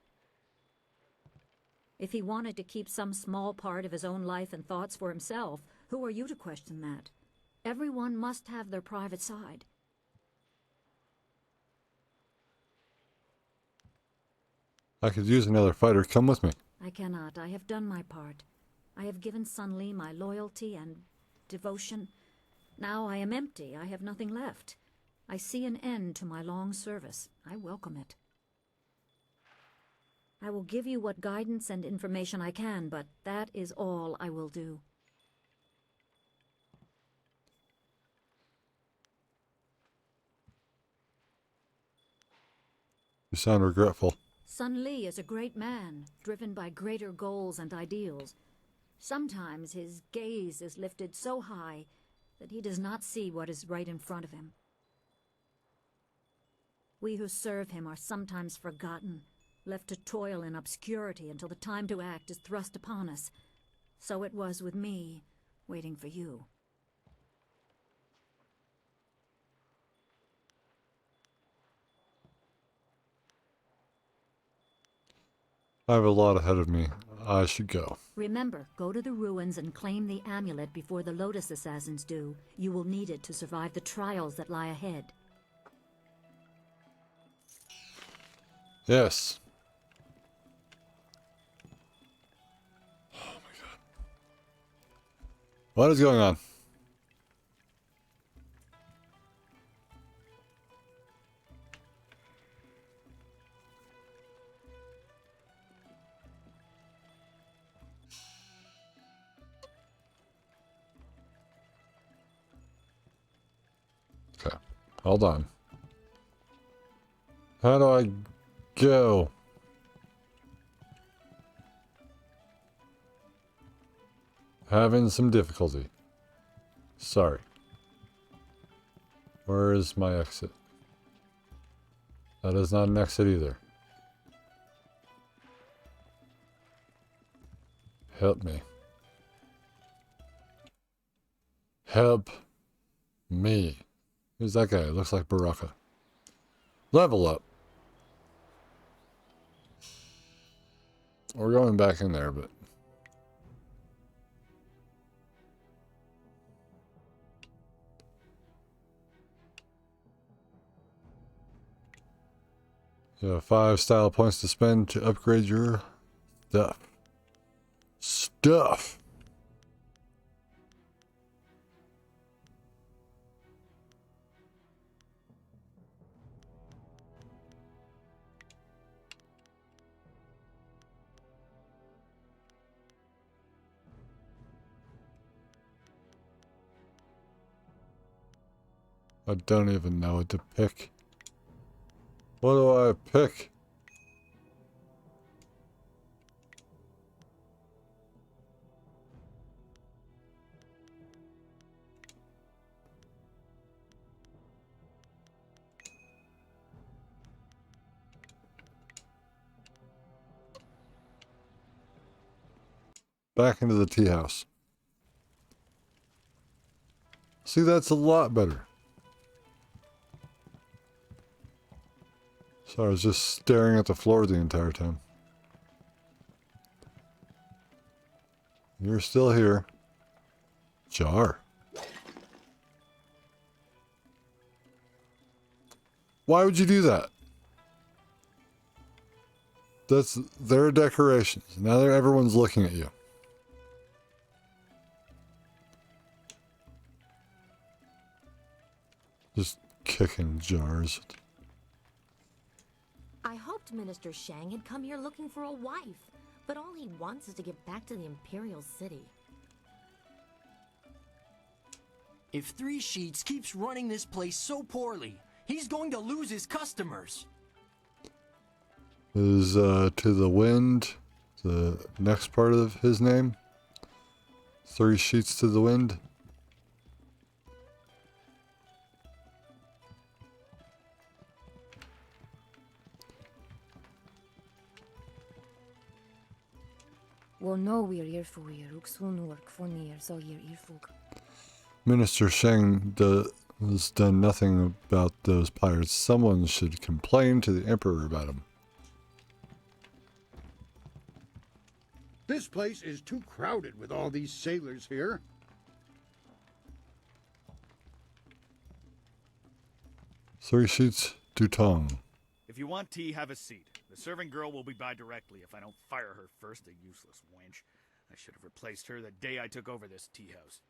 If he wanted to keep some small part of his own life and thoughts for himself, who are you to question that? Everyone must have their private side. I could use another fighter. Come with me. I cannot. I have done my part. I have given Sun Li my loyalty and devotion. Now I am empty. I have nothing left. I see an end to my long service. I welcome it. I will give you what guidance and information I can, but that is all I will do. You sound regretful. Sun Li is a great man, driven by greater goals and ideals. Sometimes his gaze is lifted so high that he does not see what is right in front of him. We who serve him are sometimes forgotten, left to toil in obscurity until the time to act is thrust upon us. So it was with me, waiting for you. I have a lot ahead of me. I should go. Remember, go to the ruins and claim the amulet before the Lotus Assassins do. You will need it to survive the trials that lie ahead. Yes. Oh my god. What is going on? Okay. Hold on. How do I go? Having some difficulty. Sorry. Where is my exit? That is not an exit either. Help me. Help me. Who's that guy? Looks like Baraka. Level up. We're going back in there, but... You have 5 style points to spend to upgrade your stuff. Stuff! I don't even know what to pick. What do I pick? Back into the tea house. See, that's a lot better. So I was just staring at the floor the entire time. You're still here. Jar. Why would you do that? That's their decorations. Now everyone's looking at you. Just kicking jars. I hoped Minister Shang had come here looking for a wife, but all he wants is to get back to the Imperial City. If Three Sheets keeps running this place so poorly, he's going to lose his customers. Is to the wind the next part of his name? 3 sheets to the wind. Minister Sheng has done nothing about those pirates. Someone should complain to the Emperor about them. This place is too crowded with all these sailors here. Three sheets, Dutong. If you want tea, have a seat. The serving girl will be by directly if I don't fire her first, the useless wench. I should have replaced her the day I took over this tea house.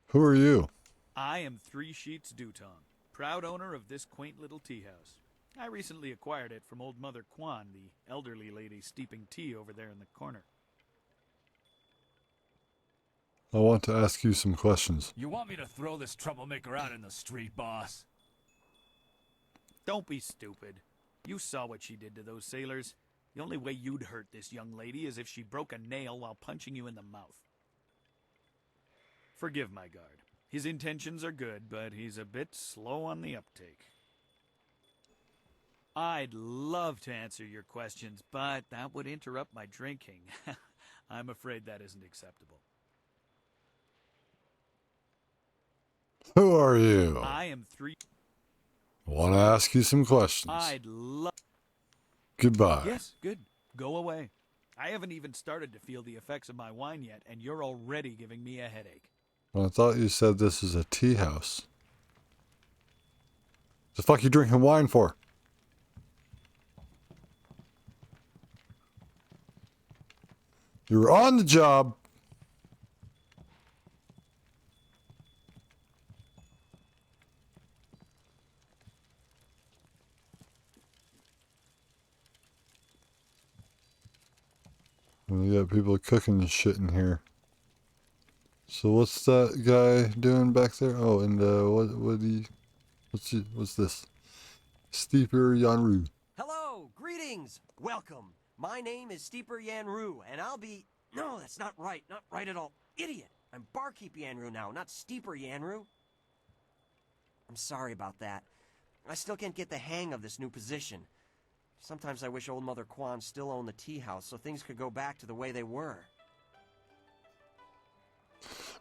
Who are you? I am Three Sheets Dutong, proud owner of this quaint little tea house. I recently acquired it from old Mother Quan, the elderly lady steeping tea over there in the corner. I want to ask you some questions. You want me to throw this troublemaker out in the street, boss? Don't be stupid. You saw what she did to those sailors. The only way you'd hurt this young lady is if she broke a nail while punching you in the mouth. Forgive my guard. His intentions are good, but he's a bit slow on the uptake. I'd love to answer your questions, but that would interrupt my drinking. I'm afraid that isn't acceptable. Who are you? I am three. I want to ask you some questions. I'd love. Goodbye. Yes, good. Go away. I haven't even started to feel the effects of my wine yet, and you're already giving me a headache. Well, I thought you said this is a tea house. The fuck you drinking wine for? You were on the job. And you got people cooking shit in here. So what's that guy doing back there? Oh, and what's this? Steeper Yanru. Hello, greetings, welcome. My name is Steeper Yanru, and I'll be... No, that's not right at all. Idiot. I'm Barkeep Yanru now, not Steeper Yanru. I'm sorry about that. I still can't get the hang of this new position. Sometimes I wish old Mother Kwan still owned the tea house so things could go back to the way they were.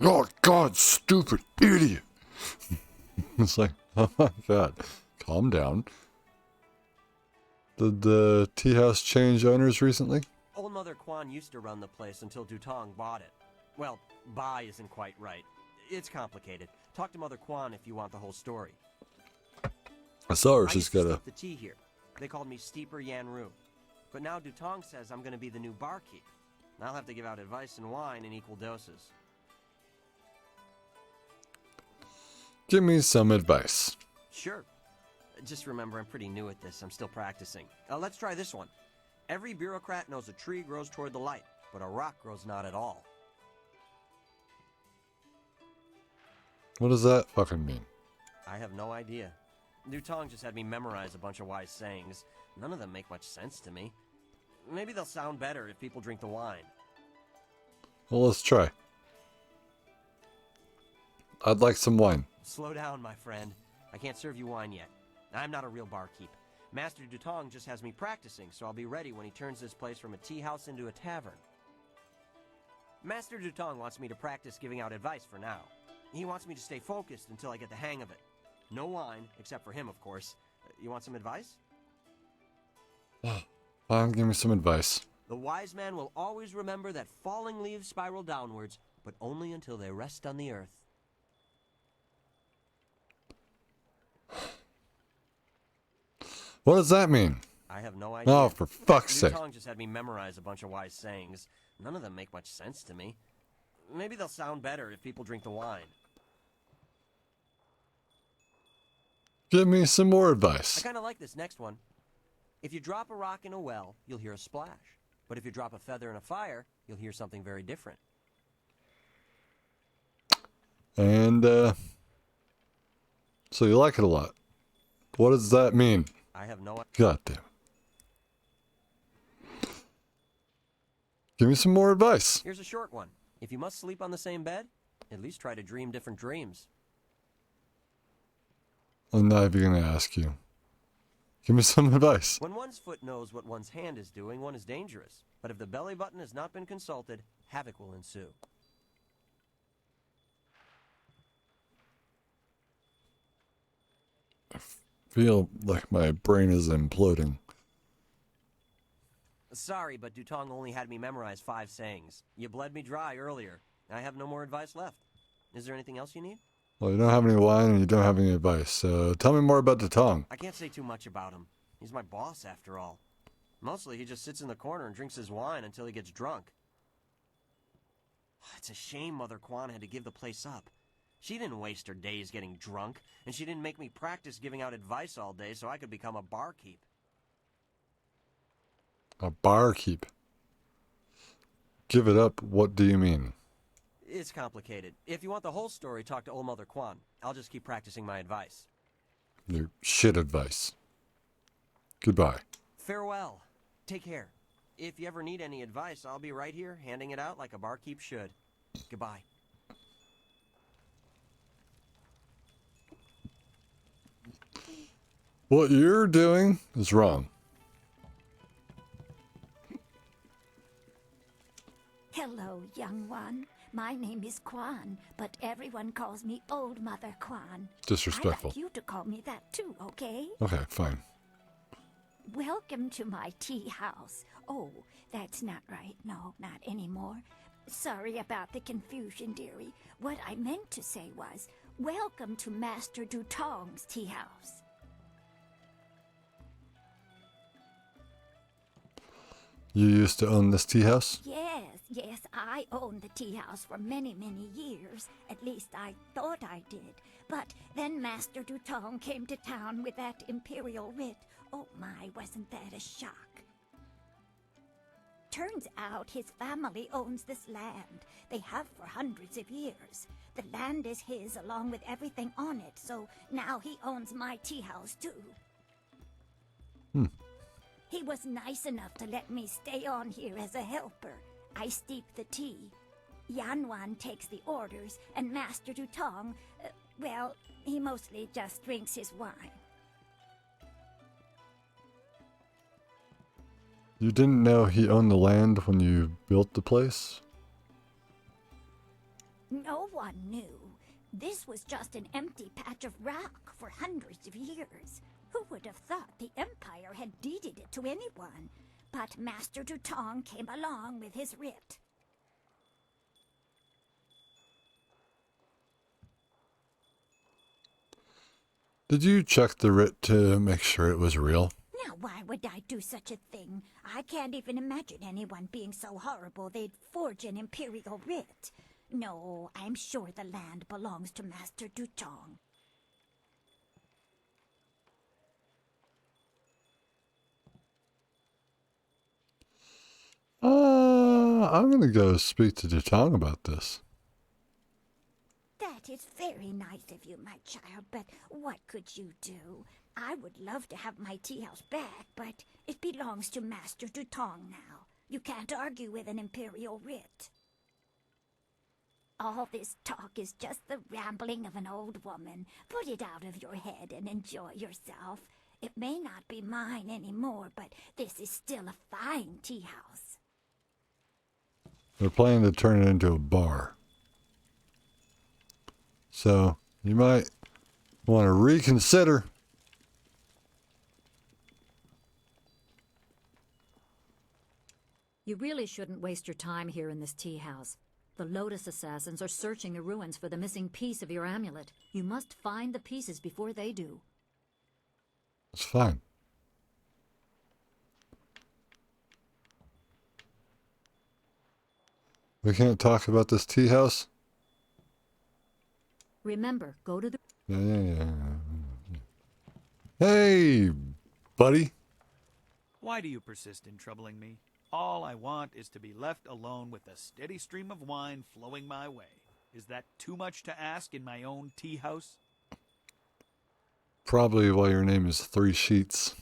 Oh, God, stupid idiot. It's like, oh my God. Calm down. Did the tea house change owners recently? Old Mother Kwan used to run the place until Dutong bought it. Well, buy isn't quite right. It's complicated. Talk to Mother Kwan if you want the whole story. I saw her. I She's used to got a... steep the tea here. They called me Steeper Yanru. But now Dutong says I'm going to be the new barkeep. I'll have to give out advice and wine in equal doses. Give me some advice. Sure. Just remember, I'm pretty new at this. I'm still practicing. Let's try this one. Every bureaucrat knows a tree grows toward the light, but a rock grows not at all. What does that fucking mean? I have no idea. Dutong just had me memorize a bunch of wise sayings. None of them make much sense to me. Maybe they'll sound better if people drink the wine. Well, let's try. I'd like some wine. Slow down, my friend. I can't serve you wine yet. I'm not a real barkeep. Master Dutong just has me practicing, so I'll be ready when he turns this place from a tea house into a tavern. Master Dutong wants me to practice giving out advice for now. He wants me to stay focused until I get the hang of it. No wine, except for him, of course. You want some advice? Fine, give me some advice. The wise man will always remember that falling leaves spiral downwards, but only until they rest on the earth. What does that mean? I have no idea. Oh, for fuck's sake. Dutong just had me memorize a bunch of wise sayings. None of them make much sense to me. Maybe they'll sound better if people drink the wine. Give me some more advice. I kind of like this next one. If you drop a rock in a well, you'll hear a splash. But if you drop a feather in a fire, you'll hear something very different. And, so you like it a lot. What does that mean? I have no idea. God damn it. Give me some more advice. Here's a short one. If you must sleep on the same bed, at least try to dream different dreams. I'm not even going to ask you. Give me some advice. When one's foot knows what one's hand is doing, one is dangerous. But if the belly button has not been consulted, havoc will ensue. I feel like my brain is imploding. Sorry, but Dutong only had me memorize 5 sayings. You bled me dry earlier. I have no more advice left. Is there anything else you need? Well, you don't have any wine and you don't have any advice, so tell me more about Dutong. I can't say too much about him. He's my boss, after all. Mostly, he just sits in the corner and drinks his wine until he gets drunk. It's a shame Mother Kwan had to give the place up. She didn't waste her days getting drunk, and she didn't make me practice giving out advice all day so I could become a barkeep. A barkeep? Give it up, what do you mean? It's complicated. If you want the whole story, talk to Old Mother Quan. I'll just keep practicing my advice. Your shit advice. Goodbye. Farewell. Take care. If you ever need any advice, I'll be right here, handing it out like a barkeep should. Goodbye. What you're doing is wrong. Hello, young one. My name is Quan, but everyone calls me Old Mother Quan. Disrespectful. I'd like you to call me that too, okay? Okay, fine. Welcome to my tea house. Oh, that's not right. No, not anymore. Sorry about the confusion, dearie. What I meant to say was, welcome to Master Dutong's tea house. You used to own this tea house? Yes, I owned the tea house for many, many years. At least I thought I did. But then Master Dutong came to town with that imperial writ. Oh my, wasn't that a shock? Turns out his family owns this land. They have for hundreds of years. The land is his along with everything on it, so now he owns my tea house too. He was nice enough to let me stay on here as a helper. I steep the tea. Yanwan takes the orders, and Master Dutong, well, he mostly just drinks his wine. You didn't know he owned the land when you built the place? No one knew. This was just an empty patch of rock for hundreds of years. Who would have thought the Empire had deeded it to anyone? But Master Dutong came along with his writ. Did you check the writ to make sure it was real? Now, why would I do such a thing? I can't even imagine anyone being so horrible they'd forge an imperial writ. No, I'm sure the land belongs to Master Dutong. I'm gonna go speak to Dutong about this. That is very nice of you, my child, but what could you do? I would love to have my tea house back, but it belongs to Master Dutong now. You can't argue with an imperial writ. All this talk is just the rambling of an old woman. Put it out of your head and enjoy yourself. It may not be mine anymore, but this is still a fine tea house. They're planning to turn it into a bar. So, you might want to reconsider. You really shouldn't waste your time here in this tea house. The Lotus Assassins are searching the ruins for the missing piece of your amulet. You must find the pieces before they do. It's fine. We can't talk about this tea house? Remember, go to the... Yeah. Hey, buddy. Why do you persist in troubling me? All I want is to be left alone with a steady stream of wine flowing my way. Is that too much to ask in my own tea house? Probably why your name is Three Sheets.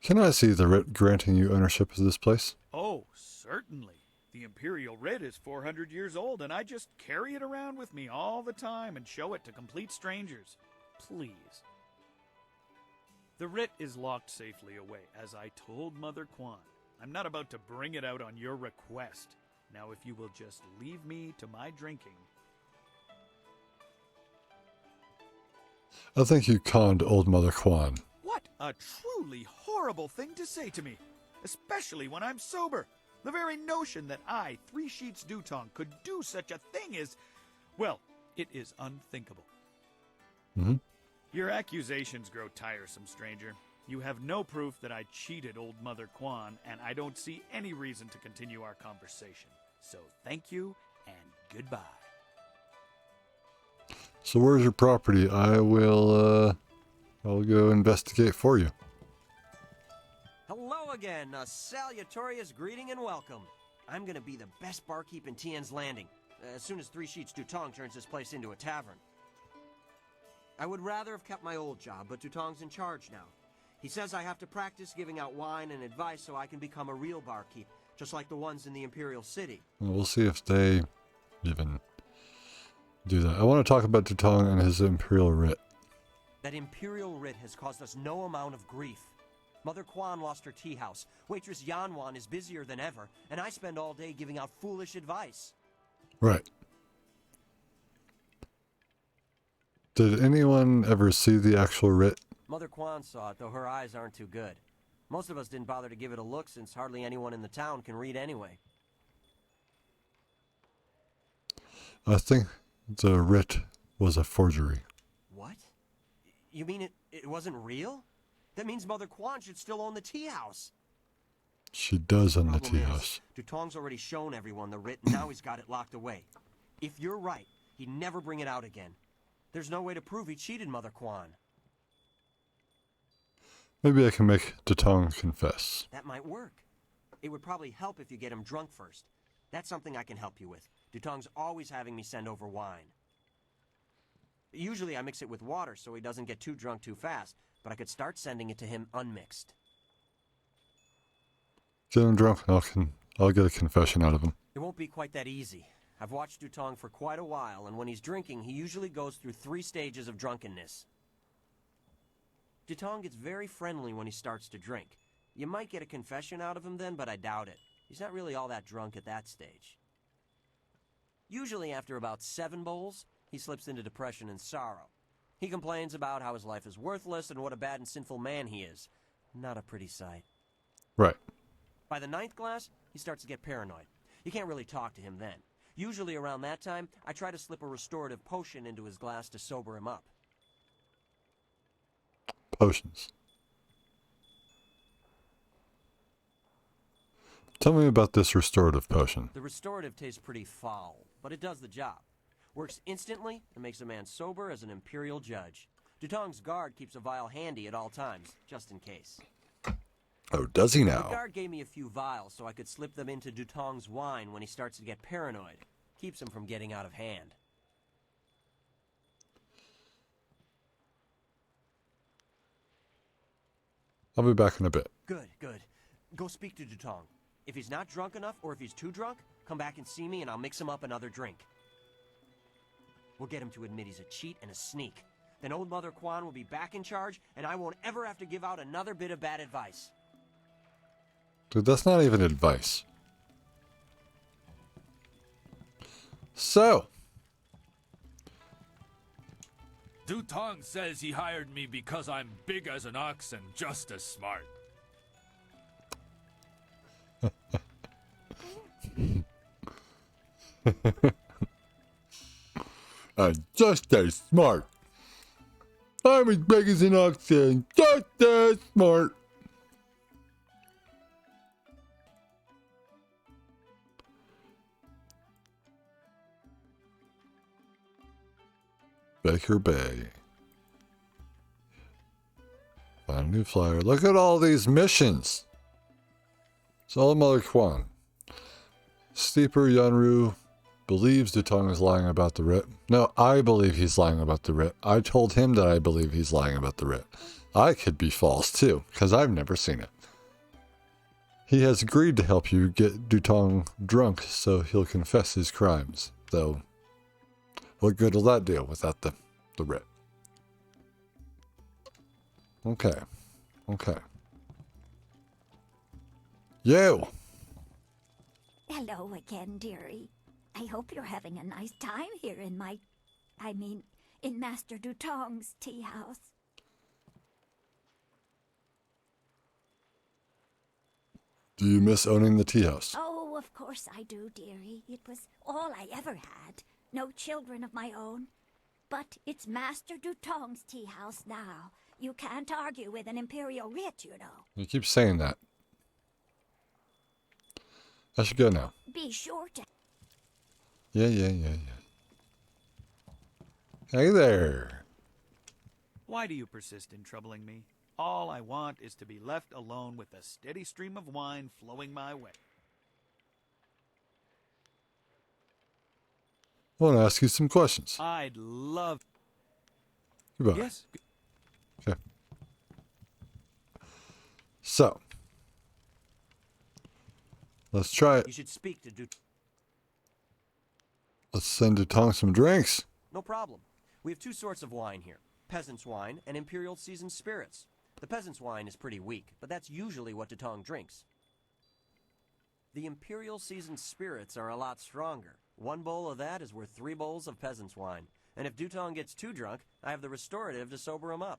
Can I see the writ granting you ownership of this place? Oh, certainly. The Imperial writ is 400 years old, and I just carry it around with me all the time and show it to complete strangers. Please. The writ is locked safely away, as I told Mother Quan. I'm not about to bring it out on your request. Now, if you will just leave me to my drinking. I think you conned old Mother Quan. What a truly horrible thing to say to me, especially when I'm sober. The very notion that I, Three Sheets Dutong, could do such a thing is, well, it is unthinkable. Mm-hmm. Your accusations grow tiresome, stranger. You have no proof that I cheated old Mother Quan, and I don't see any reason to continue our conversation. So thank you, and goodbye. So where's your property? I'll go investigate for you. Hello again. A salutatorious greeting and welcome. I'm gonna be the best barkeep in Tien's Landing, as soon as Three Sheets Dutong turns this place into a tavern. I would rather have kept my old job, but Dutong's in charge now. He says I have to practice giving out wine and advice so I can become a real barkeep, just like the ones in the Imperial City. We'll see if they even do that. I want to talk about Dutong and his Imperial Writ. That Imperial Writ has caused us no amount of grief. Mother Quan lost her Teahouse, waitress Yanwan is busier than ever, and I spend all day giving out foolish advice. Right. Did anyone ever see the actual writ? Mother Quan saw it, though her eyes aren't too good. Most of us didn't bother to give it a look since hardly anyone in the town can read anyway. I think the writ was a forgery. What? You mean it wasn't real? That means Mother Quan should still own the Teahouse. She does own the Teahouse. Dutong's already shown everyone the writ, and now he's got it locked away. If you're right, he'd never bring it out again. There's no way to prove he cheated Mother Quan. Maybe I can make Dutong confess. That might work. It would probably help if you get him drunk first. That's something I can help you with. Dutong's always having me send over wine. Usually I mix it with water so he doesn't get too drunk too fast, but I could start sending it to him unmixed. Get him drunk and I'll get a confession out of him. It won't be quite that easy. I've watched Dutong for quite a while, and when he's drinking, he usually goes through 3 stages of drunkenness. Dutong gets very friendly when he starts to drink. You might get a confession out of him then, but I doubt it. He's not really all that drunk at that stage. Usually after about 7 bowls, he slips into depression and sorrow. He complains about how his life is worthless and what a bad and sinful man he is. Not a pretty sight. Right. By the 9th glass, he starts to get paranoid. You can't really talk to him then. Usually around that time, I try to slip a restorative potion into his glass to sober him up. Potions. Tell me about this restorative potion. The restorative tastes pretty foul, but it does the job. Works instantly and makes a man sober as an imperial judge. Dutong's guard keeps a vial handy at all times, just in case. Oh, does he The now? guard gave me a few vials so I could slip them into Dutong's wine when he starts to get paranoid. Keeps him from getting out of hand. I'll be back in a bit. Good, good. Go speak to Dutong. If he's not drunk enough, or if he's too drunk, come back and see me and I'll mix him up another drink. We'll get him to admit he's a cheat and a sneak. Then old Mother Quan will be back in charge, and I won't ever have to give out another bit of bad advice. Dude, that's not even advice. So. Dutong says he hired me because I'm big as an ox and just as smart. I'm just as smart. I'm as big as an ox and just as smart. Baker Bay. Find a new flyer. Look at all these missions. It's all Mother Quan. Steeper Yunru believes Dutong is lying about the writ. No, I believe he's lying about the writ. I told him that I believe he's lying about the writ. I could be false too, because I've never seen it. He has agreed to help you get Dutong drunk so he'll confess his crimes, though what good will that do without the writ? Okay. Okay. You! Hello again, dearie. I hope you're having a nice time here in in Master Dutong's tea house. Do you miss owning the tea house? Oh, of course I do, dearie. It was all I ever had. No children of my own. But it's Master Dutong's tea house now. You can't argue with an imperial writ, you know. You keep saying that. I should go now. Be sure to... Yeah. Hey there. Why do you persist in troubling me? All I want is to be left alone with a steady stream of wine flowing my way. I want to ask you some questions. I'd love... Goodbye. Yes. Okay. So, let's try it. You should speak to Dutong. Let's send Dutong some drinks. No problem. We have two sorts of wine here. Peasant's wine and Imperial seasoned spirits. The peasant's wine is pretty weak, but that's usually what Dutong drinks. The Imperial seasoned spirits are a lot stronger. One bowl of that is worth 3 bowls of peasant's wine. And if Dutong gets too drunk, I have the restorative to sober him up.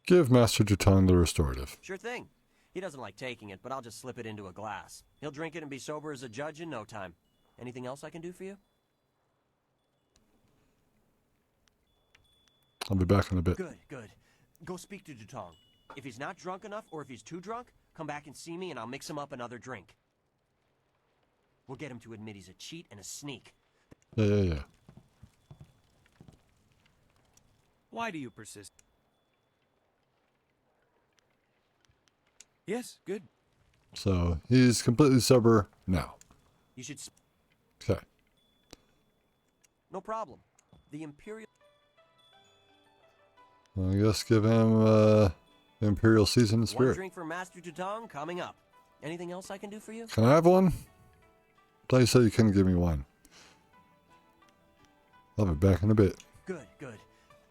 Give Master Dutong the restorative. Sure thing. He doesn't like taking it, but I'll just slip it into a glass. He'll drink it and be sober as a judge in no time. Anything else I can do for you? I'll be back in a bit. Good, good. Go speak to Dutong. If he's not drunk enough, or if he's too drunk, come back and see me and I'll mix him up another drink. We'll get him to admit he's a cheat and a sneak. Yeah. Why do you persist? Yes, good. So, he's completely sober now. You should... Okay. No problem. The Imperial... Well, I guess give him Imperial Seasoned Spirit. One drink for Master Dutong coming up. Anything else I can do for you? Can I have one? I thought you said you couldn't give me one. I'll be back in a bit. Good, good.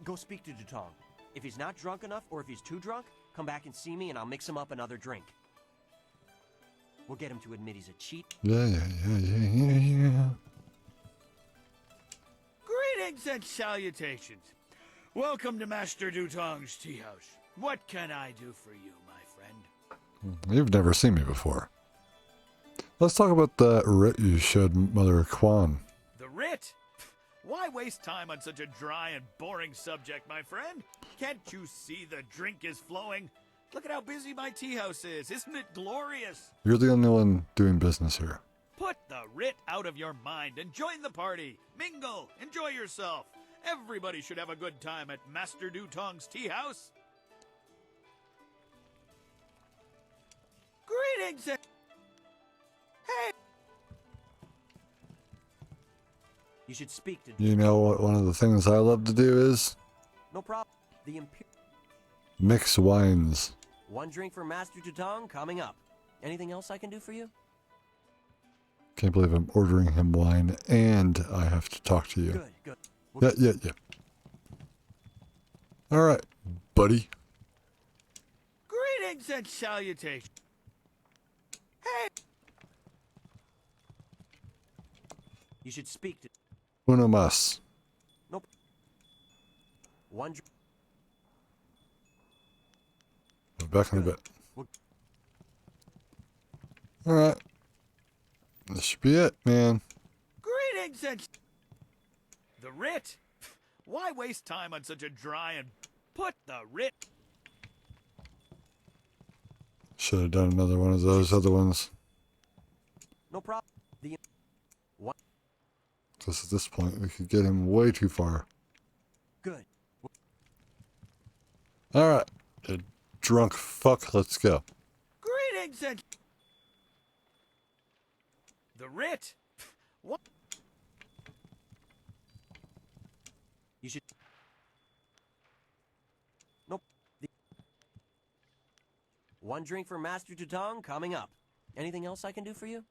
Go speak to Dutong. If he's not drunk enough, or if he's too drunk, come back and see me and I'll mix him up another drink. We'll get him to admit he's a cheat. Yeah. Greetings and salutations. Welcome to Master Dutong's Teahouse. What can I do for you, my friend? You've never seen me before. Let's talk about the writ you showed Mother Kwan. The writ? Why waste time on such a dry and boring subject, my friend? Can't you see the drink is flowing? Look at how busy my teahouse is. Isn't it glorious? You're the only one doing business here. Put the writ out of your mind and join the party. Mingle. Enjoy yourself. Everybody should have a good time at Master Dutong's Teahouse. Greetings and... Hey! You should speak to... You know what one of the things I love to do is? No problem. The Mix wines. One drink for Master Dutong coming up. Anything else I can do for you? Can't believe I'm ordering him wine and I have to talk to you. Good. Yeah. All right, buddy. Greetings and salutations. Hey! You should speak to... Uno mas. Nope. One drink... We're back in a bit. All right. This should be it, man. Greetings and... The writ? Why waste time on such a dry and... Put the writ... Should have done another one of those other ones. No problem. The... What? Because at this point, we could get him way too far. Good. All right. You drunk fuck, let's go. Greetings and... The writ? What? You should... Nope. One drink for Master Dutong coming up. Anything else I can do for you?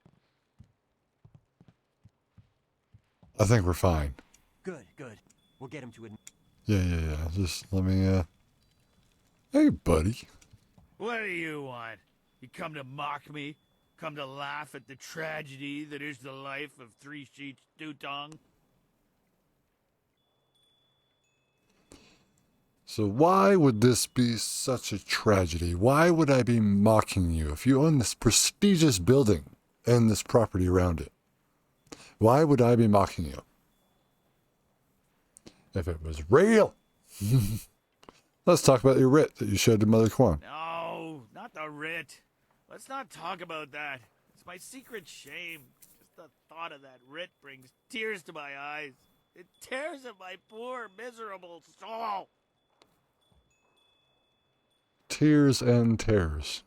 I think we're fine. Good. We'll get him to admit... Yeah. Just let me, Hey, buddy. What do you want? You come to mock me? Come to laugh at the tragedy that is the life of Three Sheets Dutong? So why would this be such a tragedy? Why would I be mocking you if you own this prestigious building and this property around it? Why would I be mocking you? If it was real. Let's talk about your writ that you showed to Mother Kwan. No, not the writ. Let's not talk about that. It's my secret shame. Just The thought of that writ brings tears to my eyes. It tears at my poor, miserable soul. Tears and tears.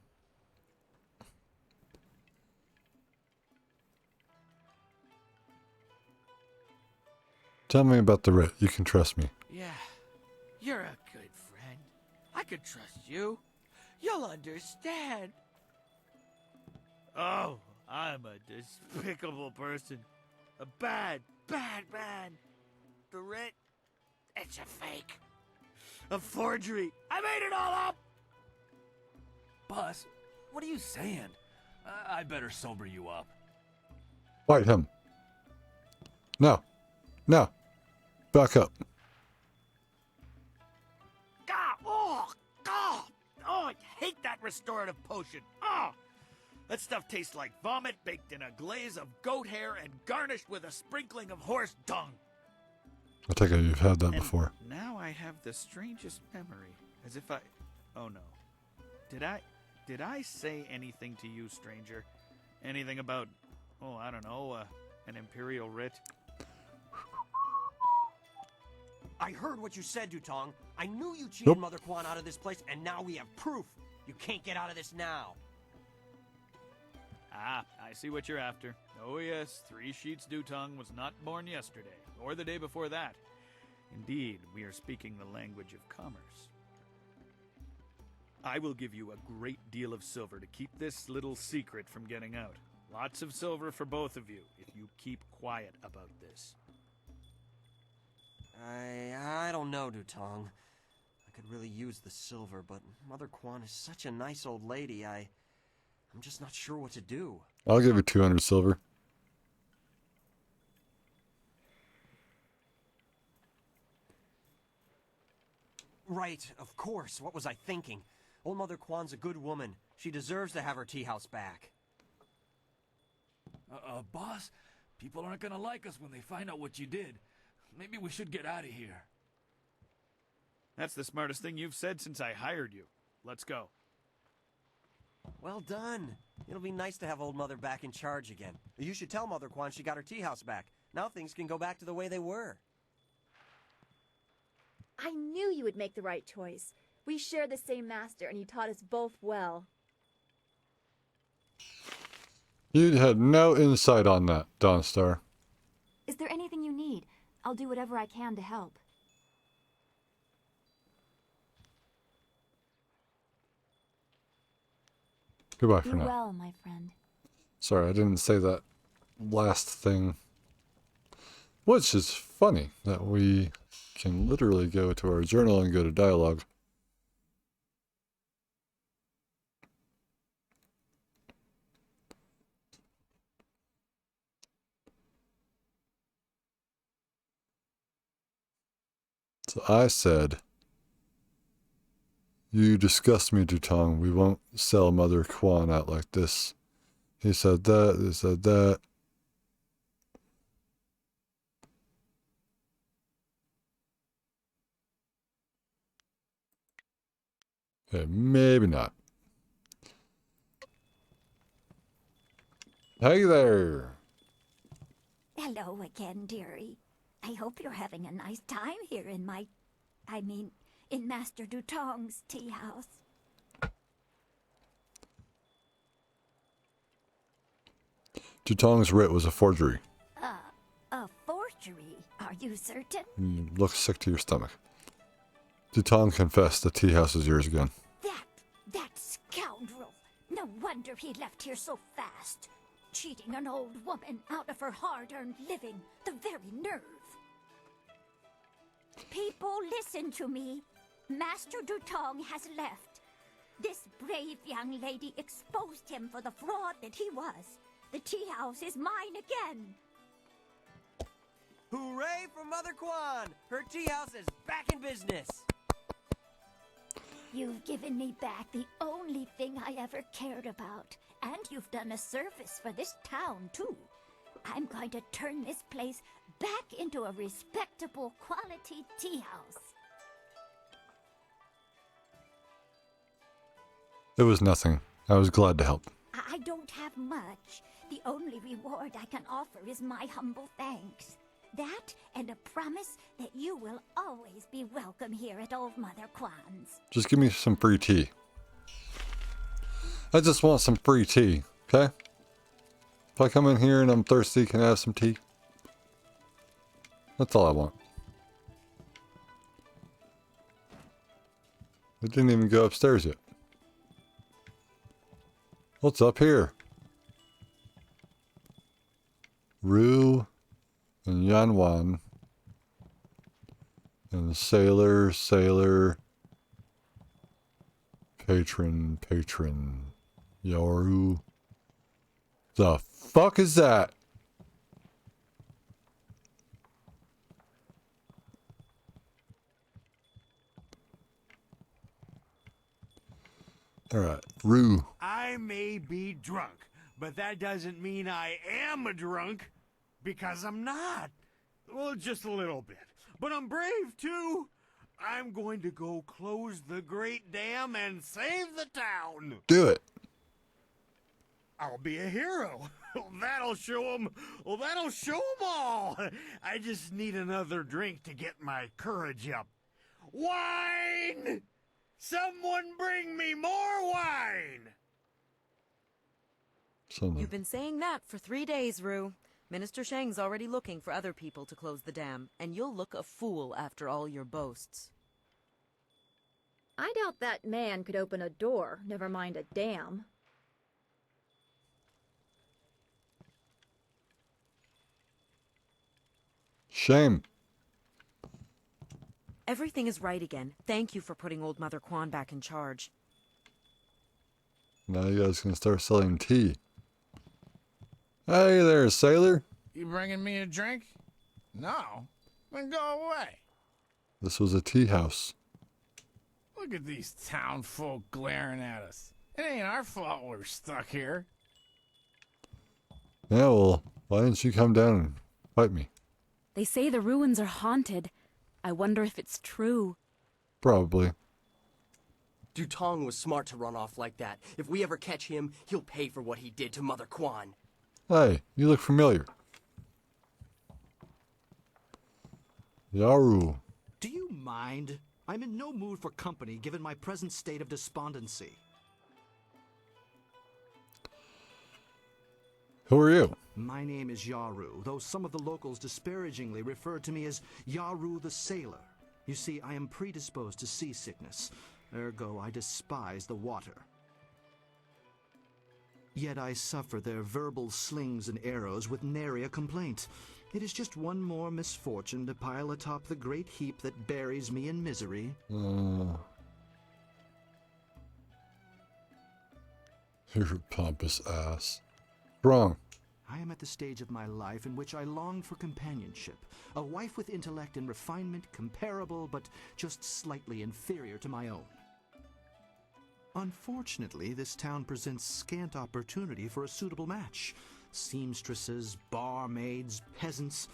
Tell me about the writ. You can trust me. Yeah, you're a good friend. I could trust you. You'll understand. Oh, I'm a despicable person. A bad, bad man. The writ, it's a fake. A forgery. I made it all up! Boss, what are you saying? I better sober you up. Fight him. No. No. Back up. Oh, I hate that restorative potion. Oh, that stuff tastes like vomit baked in a glaze of goat hair and garnished with a sprinkling of horse dung. I take it you've had that before. Now I have the strangest memory, as if I... Oh no. Did I say anything to you, stranger? Anything about, oh, I don't know, an imperial writ? I heard what you said, Dutong. I knew you cheated Mother Quan out of this place, and now we have proof. You can't get out of this now. Ah, I see what you're after. Oh yes, 3 Sheets Dutong was not born yesterday, or the day before that. Indeed, we are speaking the language of commerce. I will give you a great deal of silver to keep this little secret from getting out. Lots of silver for both of you, if you keep quiet about this. I don't know, Dutong. I could really use the silver, but Mother Quan is such a nice old lady, I'm just not sure what to do. I'll give you 200 silver. Right, of course. What was I thinking? Old Mother Quan's a good woman. She deserves to have her tea house back. Boss, people aren't gonna like us when they find out what you did. Maybe we should get out of here. That's the smartest thing you've said since I hired you. Let's go. Well done. It'll be nice to have Old Mother back in charge again. You should tell Mother Quan she got her tea house back. Now things can go back to the way they were. I knew you would make the right choice. We share the same master, and he taught us both well. You had no insight on that, Dawnstar. Is there anything you need? I'll do whatever I can to help. Goodbye for Be now. well, my friend. Sorry, I didn't say that last thing. Which is funny that we can literally go to our journal and go to dialogue. So I said, "You disgust me, Dutong. We won't sell Mother Quan out like this." He said that, he said that. Okay, maybe not. Hey there. Hello again, dearie. I hope you're having a nice time here in in Master Dutong's tea house. Dutong's writ was a forgery. A forgery? Are you certain? You look sick to your stomach. Dutong confessed the tea house is yours again. That scoundrel! No wonder he left here so fast. Cheating an old woman out of her hard-earned living. The very nerve. People, listen to me. Master Dutong has left. This brave young lady exposed him for the fraud that he was. The tea house is mine again. Hooray for Mother Quan! Her tea house is back in business! You've given me back the only thing I ever cared about. And you've done a service for this town, too. I'm going to turn this place back into a respectable quality tea house. It was nothing. I was glad to help. I don't have much. The only reward I can offer is my humble thanks. That and a promise that you will always be welcome here at Old Mother Kwan's. Just give me some free tea. I just want some free tea, okay? If I come in here and I'm thirsty, can I have some tea? That's all I want. It didn't even go upstairs yet. What's up here? Rue and Yanwan and Sailor, Patron, Yoru. The fuck is that? Alright, Rue. I may be drunk, but that doesn't mean I am a drunk, because I'm not. Well, just a little bit. But I'm brave, too. I'm going to go close the great dam and save the town. Do it. I'll be a hero. That'll show 'em. Well, that'll show 'em all. I just need another drink to get my courage up. Wine! Someone bring me more wine! You've been saying that for 3 days, Rue. Minister Shang's already looking for other people to close the dam, and you'll look a fool after all your boasts. I doubt that man could open a door, never mind a dam. Shame. Everything is right again. Thank you for putting Old Mother Kwan back in charge. Now you guys can start selling tea. Hey there, sailor. You bringing me a drink? No. Then go away. This was a tea house. Look at these town folk glaring at us. It ain't our fault we're stuck here. Yeah, well, why didn't you come down and fight me? They say the ruins are haunted. I wonder if it's true. Probably. Dutong was smart to run off like that. If we ever catch him, he'll pay for what he did to Mother Kwan. Hey, you look familiar. Yaru. Do you mind? I'm in no mood for company given my present state of despondency. Who are you? My name is Yaru, though some of the locals disparagingly refer to me as Yaru the Sailor. You see, I am predisposed to seasickness. Ergo, I despise the water. Yet I suffer their verbal slings and arrows with nary a complaint. It is just one more misfortune to pile atop the great heap that buries me in misery. You're a pompous ass. Wrong. I am at the stage of my life in which I long for companionship. A wife with intellect and refinement comparable but just slightly inferior to my own. Unfortunately, this town presents scant opportunity for a suitable match. Seamstresses, barmaids, peasants.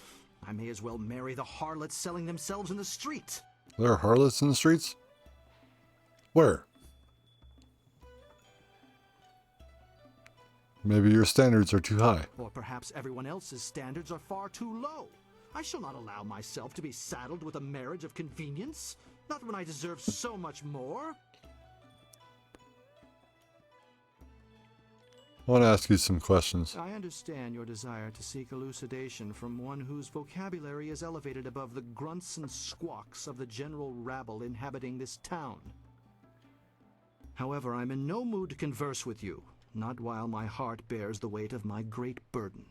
I may as well marry the harlots selling themselves in the street. There are harlots in the streets? Where? Maybe your standards are too high. Or perhaps everyone else's standards are far too low. I shall not allow myself to be saddled with a marriage of convenience. Not when I deserve so much more. I want to ask you some questions. I understand your desire to seek elucidation from one whose vocabulary is elevated above the grunts and squawks of the general rabble inhabiting this town. However, I'm in no mood to converse with you, not while my heart bears the weight of my great burden.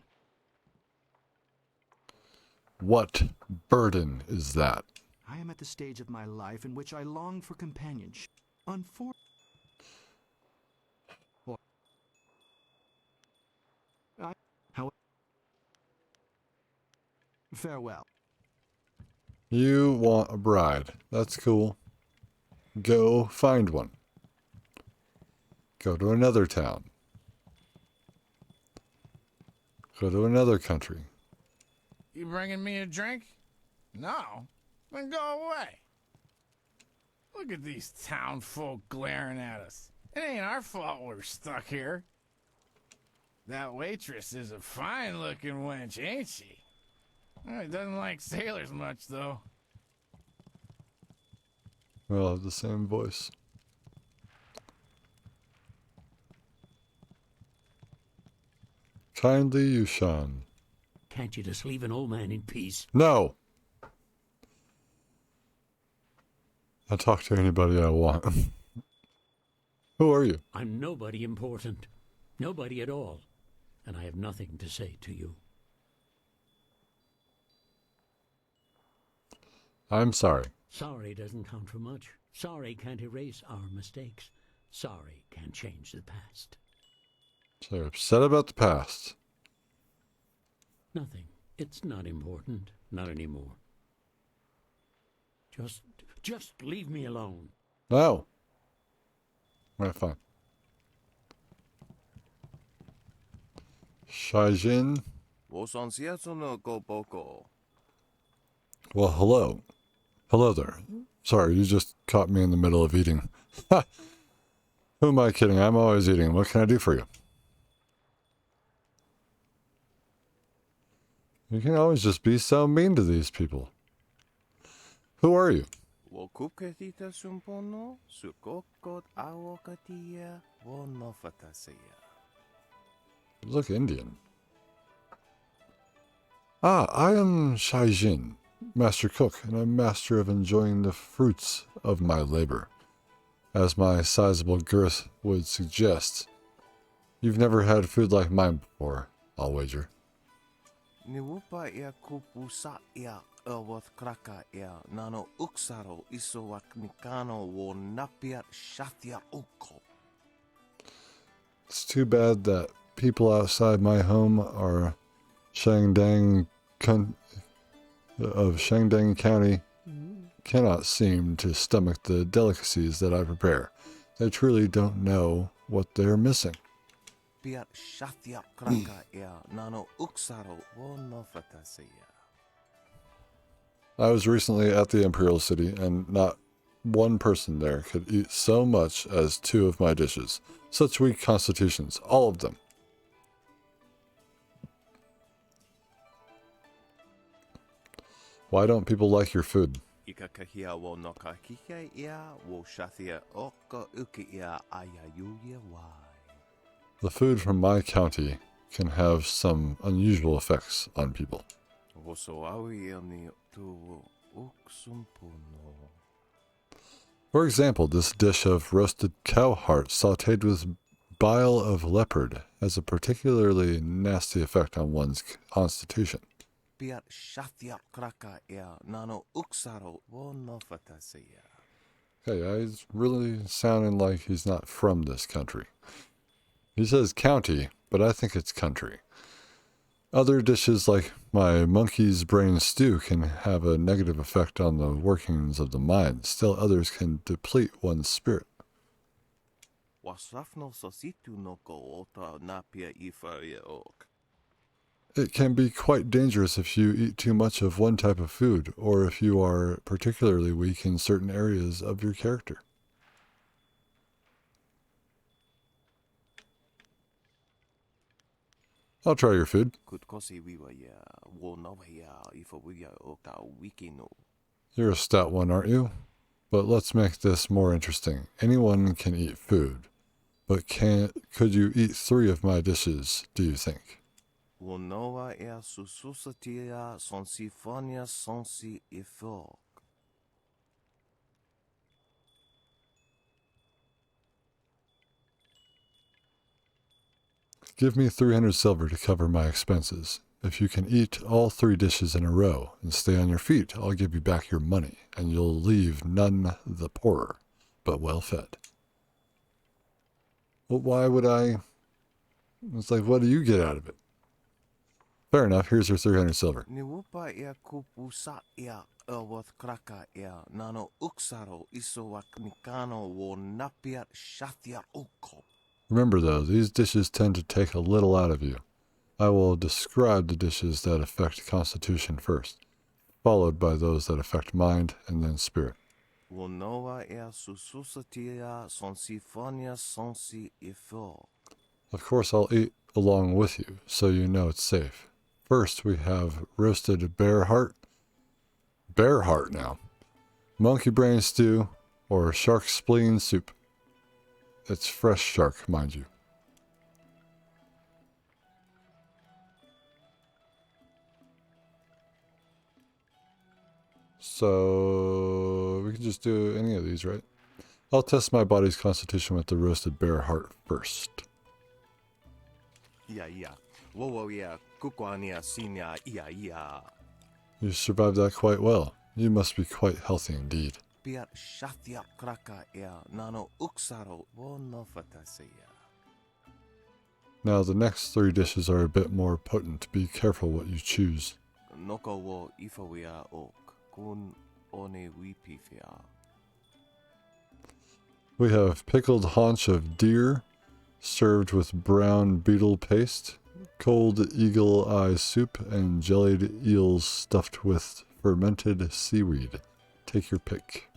What burden is that? I am at the stage of my life in which I long for companionship. Farewell. You want a bride. That's cool. Go find one. Go to another town. Go to another country. You bringing me a drink? No. Then go away. Look at these town folk glaring at us. It ain't our fault we're stuck here. That waitress is a fine-looking wench, ain't she? He doesn't like sailors much, though. We all have the same voice. Kindly, Yushan. Can't you just leave an old man in peace? No! I talk to anybody I want. Who are you? I'm nobody important. Nobody at all. And I have nothing to say to you. I'm sorry. Sorry doesn't count for much. Sorry can't erase our mistakes. Sorry can't change the past. So you're upset about the past. Nothing. It's not important. Not anymore. Just leave me alone. No. Alright, fine. Shaijin. Well, hello. Hello there. Sorry, you just caught me in the middle of eating. Ha! Who am I kidding? I'm always eating. What can I do for you? You can always just be so mean to these people. Who are you? You look Indian. Ah, I am Shaijin, master cook, and a master of enjoying the fruits of my labor. As my sizable girth would suggest, you've never had food like mine before, I'll wager. It's too bad that people outside my home are Shangdang County cannot seem to stomach the delicacies that I prepare. They truly don't know what they're missing. I was recently at the Imperial City, and not one person there could eat so much as 2 of my dishes. Such weak constitutions, all of them. Why don't people like your food? The food from my county can have some unusual effects on people. For example, this dish of roasted cow heart sautéed with bile of leopard has a particularly nasty effect on one's constitution. Okay, he's really sounding like he's not from this country. He says county, but I think it's country. Other dishes like my monkey's brain stew can have a negative effect on the workings of the mind. Still others can deplete one's spirit. It can be quite dangerous if you eat too much of one type of food, or if you are particularly weak in certain areas of your character. I'll try your food. You're a stout one, aren't you? But let's make this more interesting. Anyone can eat food, but could you eat 3 of my dishes, do you think? Give me 300 silver to cover my expenses. If you can eat all 3 dishes in a row and stay on your feet, I'll give you back your money, and you'll leave none the poorer, but well fed. Well, why would I? It's like, what do you get out of it? Fair enough, here's your 300 silver. Remember though, these dishes tend to take a little out of you. I will describe the dishes that affect constitution first, followed by those that affect mind and then spirit. Of course, I'll eat along with you, so you know it's safe. First, we have roasted bear heart now, monkey brain stew, or shark spleen soup. It's fresh shark, mind you. So we can just do any of these, right? I'll test my body's constitution with the roasted bear heart first. Yeah. Whoa, yeah. Kukwania, sinya, yeah. You survived that quite well. You must be quite healthy indeed. Piat shathya kraka ya nano uksaro wo no fataseya. Now the next 3 dishes are a bit more potent. Be careful what you choose. Noko wo ifawia ok kun one wipifia. We have pickled haunch of deer, served with brown beetle paste, cold eagle eye soup, and jellied eels stuffed with fermented seaweed. Take your pick.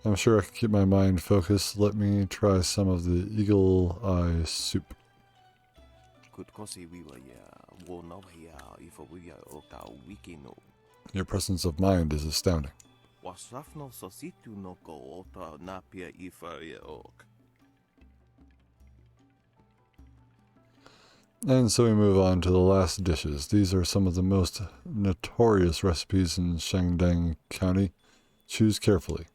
I'm sure I can keep my mind focused. Let me try some of the eagle eye soup. Your presence of mind is astounding. And so we move on to the last dishes. These are some of the most notorious recipes in Shandong County. Choose carefully.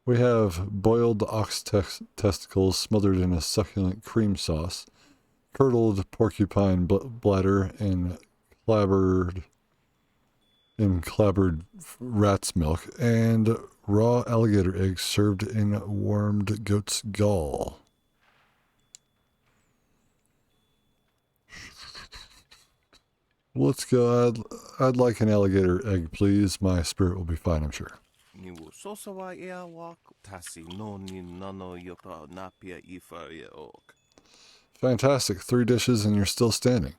We have boiled ox testicles smothered in a succulent cream sauce, curdled porcupine bladder, and clabbered rat's milk, and raw alligator eggs served in warmed goat's gall. Let's go. I'd like an alligator egg, please. My spirit will be fine, I'm sure. Fantastic. 3 dishes and you're still standing.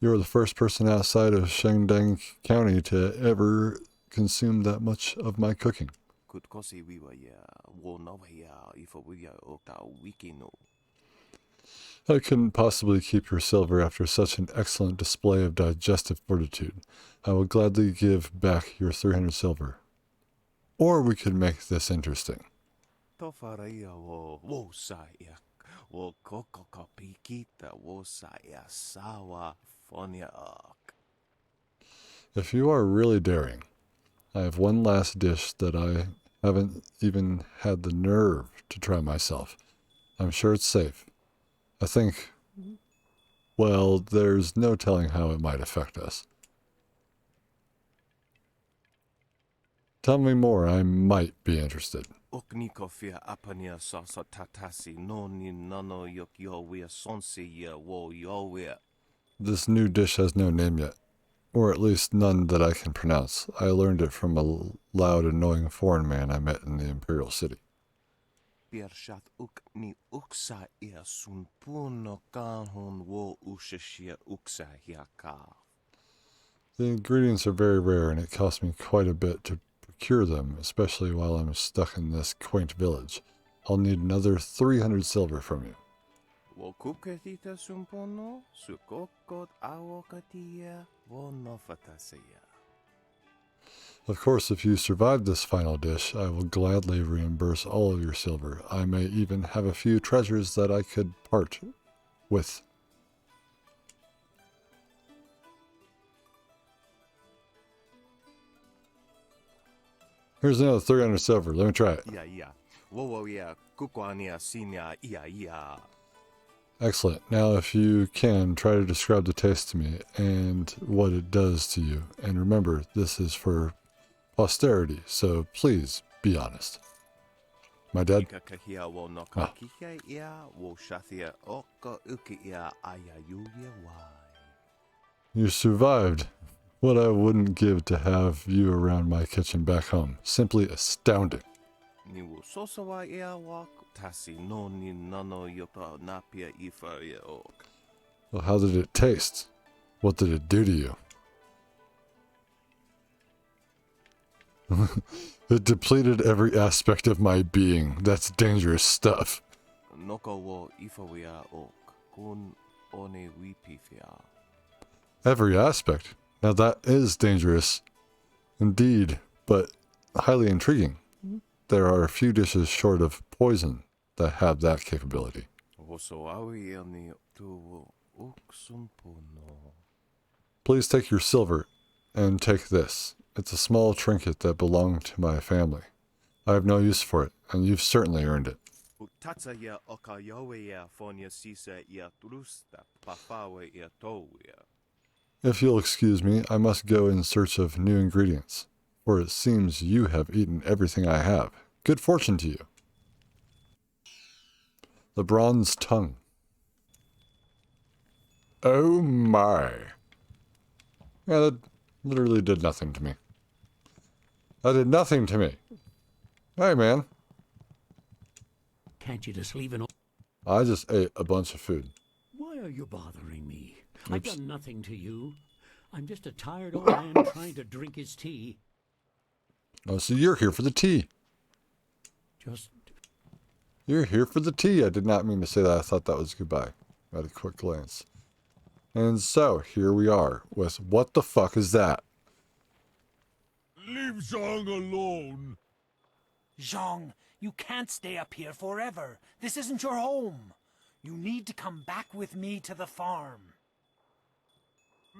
You're the first person outside of Shandong County to ever consume that much of my cooking. I couldn't possibly keep your silver after such an excellent display of digestive fortitude. I will gladly give back your 300 silver. Or we could make this interesting. If you are really daring, I have one last dish that I haven't even had the nerve to try myself. I'm sure it's safe. I think, well, there's no telling how it might affect us. Tell me more, I might be interested. This new dish has no name yet, or at least none that I can pronounce. I learned it from a loud, annoying foreign man I met in the Imperial City. The ingredients are very rare, and it cost me quite a bit to procure them, especially while I'm stuck in this quaint village. I'll need another 300 silver from you. Of course, if you survive this final dish, I will gladly reimburse all of your silver. I may even have a few treasures that I could part with. Here's another 300 silver. Let me try it. Excellent. Now, if you can, try to describe the taste to me and what it does to you. And remember, this is for posterity, so please be honest. My dad? Ah. You survived. What I wouldn't give to have you around my kitchen back home. Simply astounding. Well, how did it taste? What did it do to you? It depleted every aspect of my being. That's dangerous stuff. Every aspect. Now that is dangerous. Indeed, but highly intriguing. There are a few dishes short of poison that have that capability. Please take your silver and take this. It's a small trinket that belonged to my family. I have no use for it, and you've certainly earned it. If you'll excuse me, I must go in search of new ingredients, for it seems you have eaten everything I have. Good fortune to you. The bronze tongue. Oh my. Yeah, that literally did nothing to me. That did nothing to me. Hey, man. Can't you just leave an... I just ate a bunch of food. Why are you bothering me? Oops. I've done nothing to you. I'm just a tired old man trying to drink his tea. Oh, so you're here for the tea. You're here for the tea. I did not mean to say that. I thought that was goodbye at a quick glance. And so, here we are with what the fuck is that? Leave Zhang alone. Zhang, you can't stay up here forever. This isn't your home. You need to come back with me to the farm.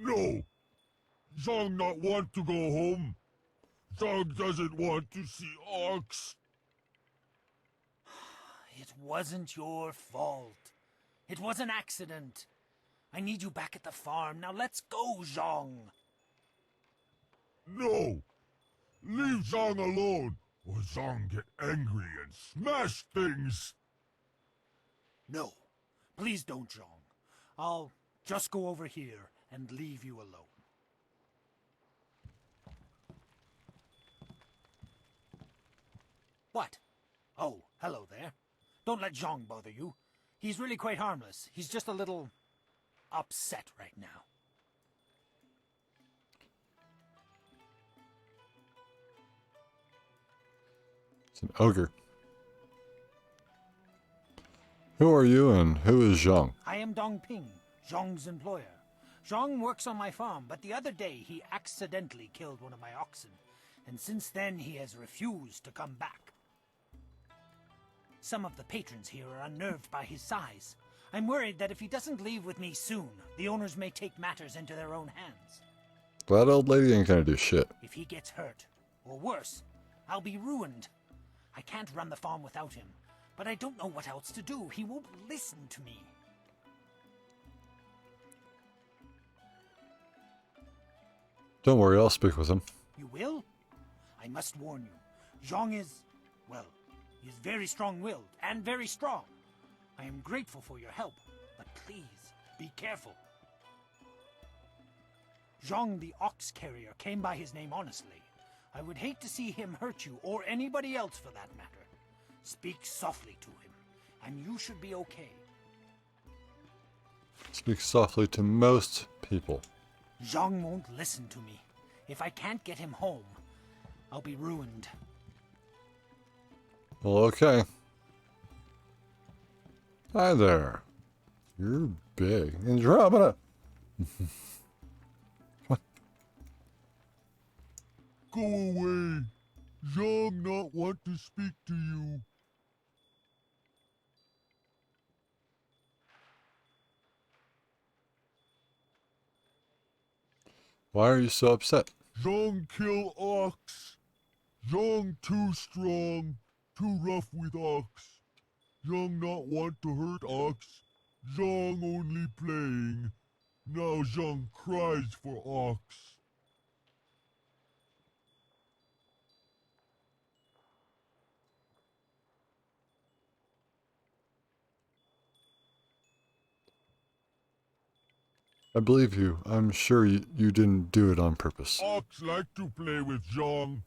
No. Zhang not want to go home. Zhang doesn't want to see Ox. It wasn't your fault. It was an accident. I need you back at the farm. Now let's go, Zhang. No. Leave Zhang alone, or Zhang get angry and smash things. No. Please don't, Zhang. I'll just go over here and leave you alone. What? Oh, hello there. Don't let Zhang bother you. He's really quite harmless. He's just a little upset right now. It's an ogre. Who are you and who is Zhang? I am Dong Ping, Zhang's employer. Zhang works on my farm, but the other day he accidentally killed one of my oxen, and since then he has refused to come back. Some of the patrons here are unnerved by his size. I'm worried that if he doesn't leave with me soon, the owners may take matters into their own hands. That old lady ain't gonna do shit. If he gets hurt, or worse, I'll be ruined. I can't run the farm without him, but I don't know what else to do. He won't listen to me. Don't worry, I'll speak with him. You will? I must warn you. Zhang is, well, he is very strong-willed and very strong. I am grateful for your help, but please, be careful. Zhang the ox carrier came by his name honestly. I would hate to see him hurt you, or anybody else for that matter. Speak softly to him, and you should be okay. Speak softly to most people. Zhang won't listen to me. If I can't get him home, I'll be ruined. Well, okay. Hi there. You're big. Andromeda. Go away. Zhang not want to speak to you. Why are you so upset? Zhang kill Ox. Zhang too strong, too rough with Ox. Zhang not want to hurt Ox. Zhang only playing. Now Zhang cries for Ox. I believe you. I'm sure you didn't do it on purpose. Ox like to play with Zhang.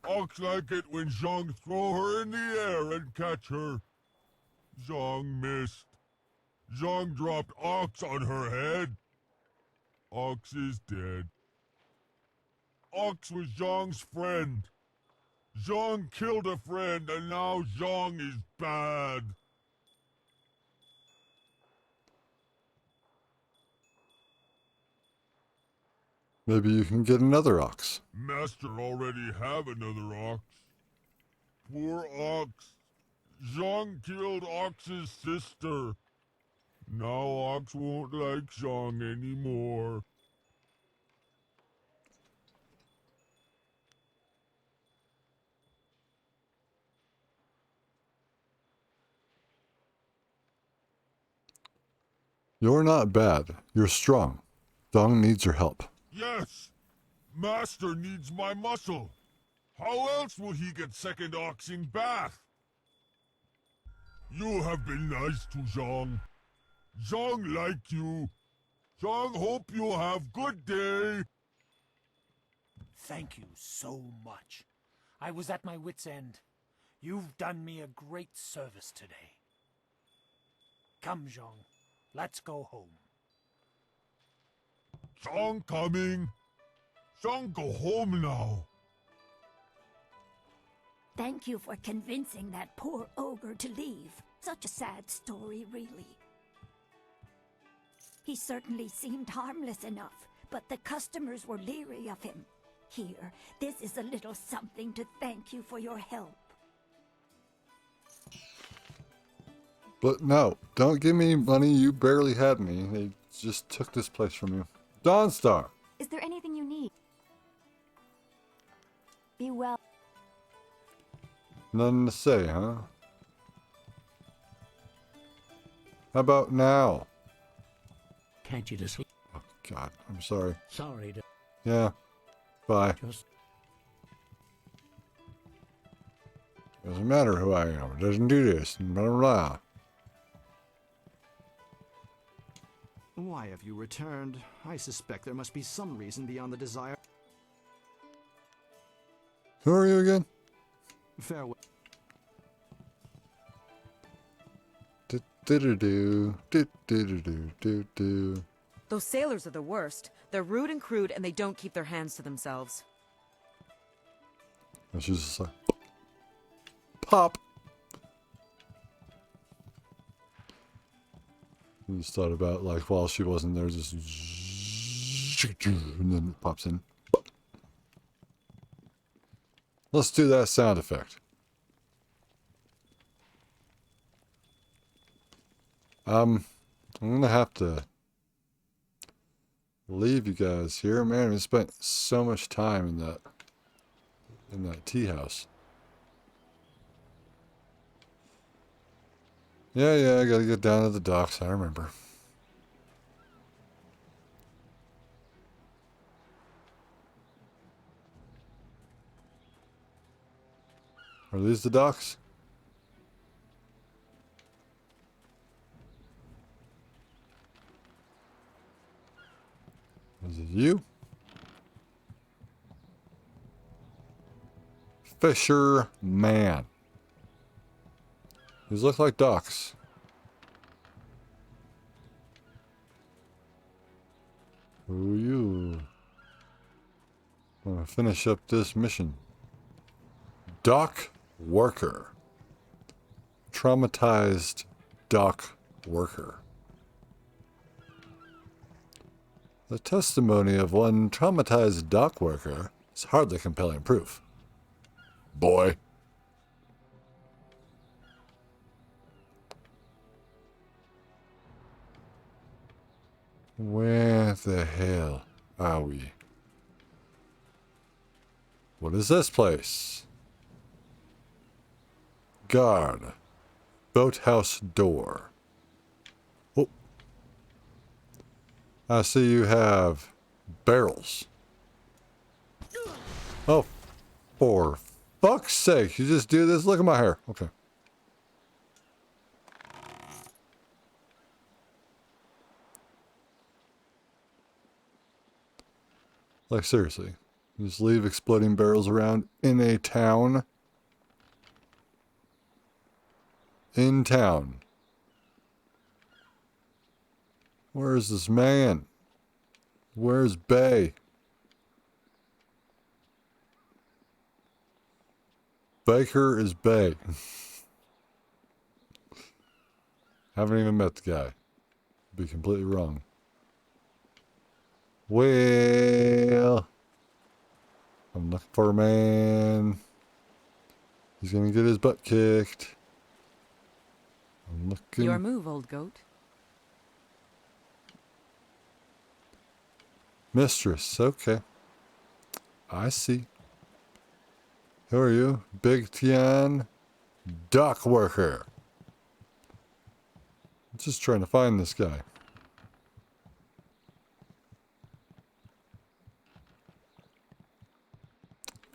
Ox like it when Zhang throw her in the air and catch her. Zhang missed. Zhang dropped Ox on her head. Ox is dead. Ox was Zhang's friend. Zhang killed a friend and now Zhang is bad. Maybe you can get another ox. Master already have another ox. Poor ox. Zhang killed Ox's sister. Now Ox won't like Zhang anymore. You're not bad. You're strong. Dong needs your help. Yes! Master needs my muscle. How else will he get second ox in bath? You have been nice to Zhang. Zhang like you. Zhang hope you have good day. Thank you so much. I was at my wit's end. You've done me a great service today. Come, Zhang. Let's go home. Zhang coming. Zhang go home now. Thank you for convincing that poor ogre to leave. Such a sad story, really. He certainly seemed harmless enough, but the customers were leery of him. Here, this is a little something to thank you for your help. But no, don't give me money. You barely had me. They just took this place from you. Dawnstar! Is there anything you need? Be well. Nothing to say, huh? How about now? Can't you just... Oh, God, I'm sorry. Sorry to... Yeah. Bye. Just... Doesn't matter who I am. It doesn't do this. Blah, blah, blah. Why have you returned? I suspect there must be some reason beyond the desire. Who are you again? Farewell. Do. Those sailors are the worst. They're rude and crude, and they don't keep their hands to themselves. And she's just like, pop. I just thought about, like, while she wasn't there, just and then it pops in. Let's do that sound effect. I'm gonna have to leave you guys here. Man, we spent so much time in that tea house. Yeah, I gotta get down to the docks, I remember. Are these the docks? Is it you? Fisherman. These look like docks. Who are you? I'm gonna finish up this mission. Dock worker. Traumatized dock worker. The testimony of one traumatized dock worker is hardly compelling proof. Boy. Where the hell are we? What is this place? Guard. Boathouse door. Oh. I see you have barrels. Oh, for fuck's sake, you just do this? Look at my hair. Okay. Like, seriously. You just leave exploding barrels around in a town? In town. Where's this man? Where's Bay? Baker is Bay. Haven't even met the guy. Be completely wrong. Well, I'm looking for a man. He's gonna get his butt kicked. I'm looking. Your move, old goat. Mistress, okay. I see. Who are you? Big Tian, dock worker. I'm just trying to find this guy.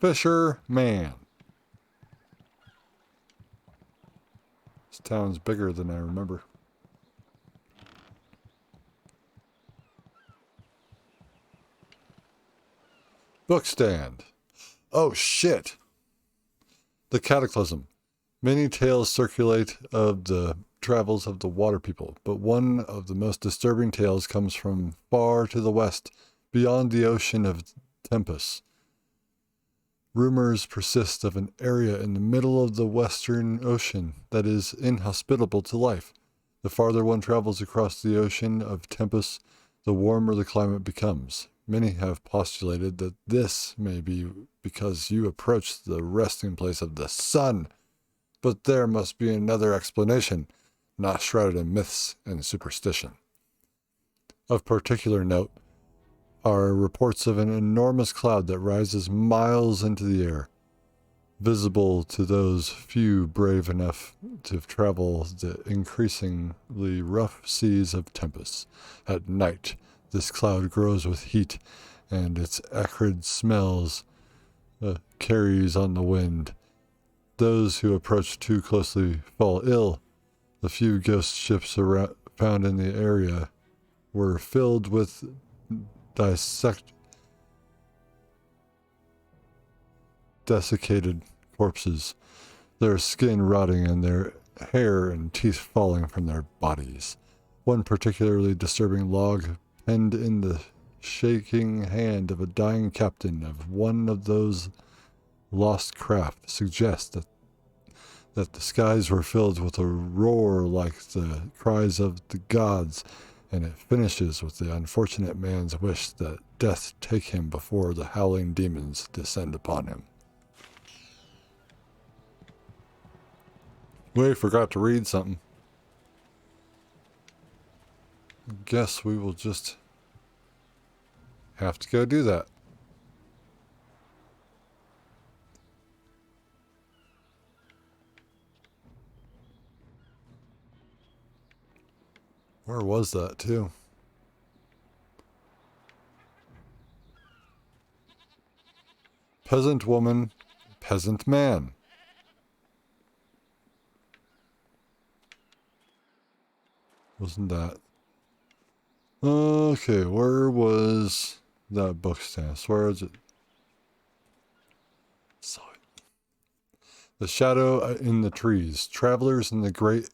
Fisherman. This town's bigger than I remember. Bookstand. Oh shit. The Cataclysm. Many tales circulate of the travels of the water people, but one of the most disturbing tales comes from far to the west, beyond the ocean of Tempest. Rumors persist of an area in the middle of the Western Ocean that is inhospitable to life. The farther one travels across the ocean of Tempest, the warmer the climate becomes. Many have postulated that this may be because you approach the resting place of the sun, but there must be another explanation, not shrouded in myths and superstition. Of particular note are reports of an enormous cloud that rises miles into the air, visible to those few brave enough to travel the increasingly rough seas of Tempest. At night, this cloud grows with heat, and its acrid smells carries on the wind. Those who approach too closely fall ill. The few ghost ships found in the area were filled with desiccated corpses, their skin rotting and their hair and teeth falling from their bodies. One particularly disturbing log penned in the shaking hand of a dying captain of one of those lost craft suggests that the skies were filled with a roar like the cries of the gods, and it finishes with the unfortunate man's wish that death take him before the howling demons descend upon him. We forgot to read something. Guess we will just have to go do that. Where was that, too? Peasant woman, peasant man. Wasn't that? Okay, where was that book stand? Where is it? Saw it. The shadow in the trees. Travelers in the great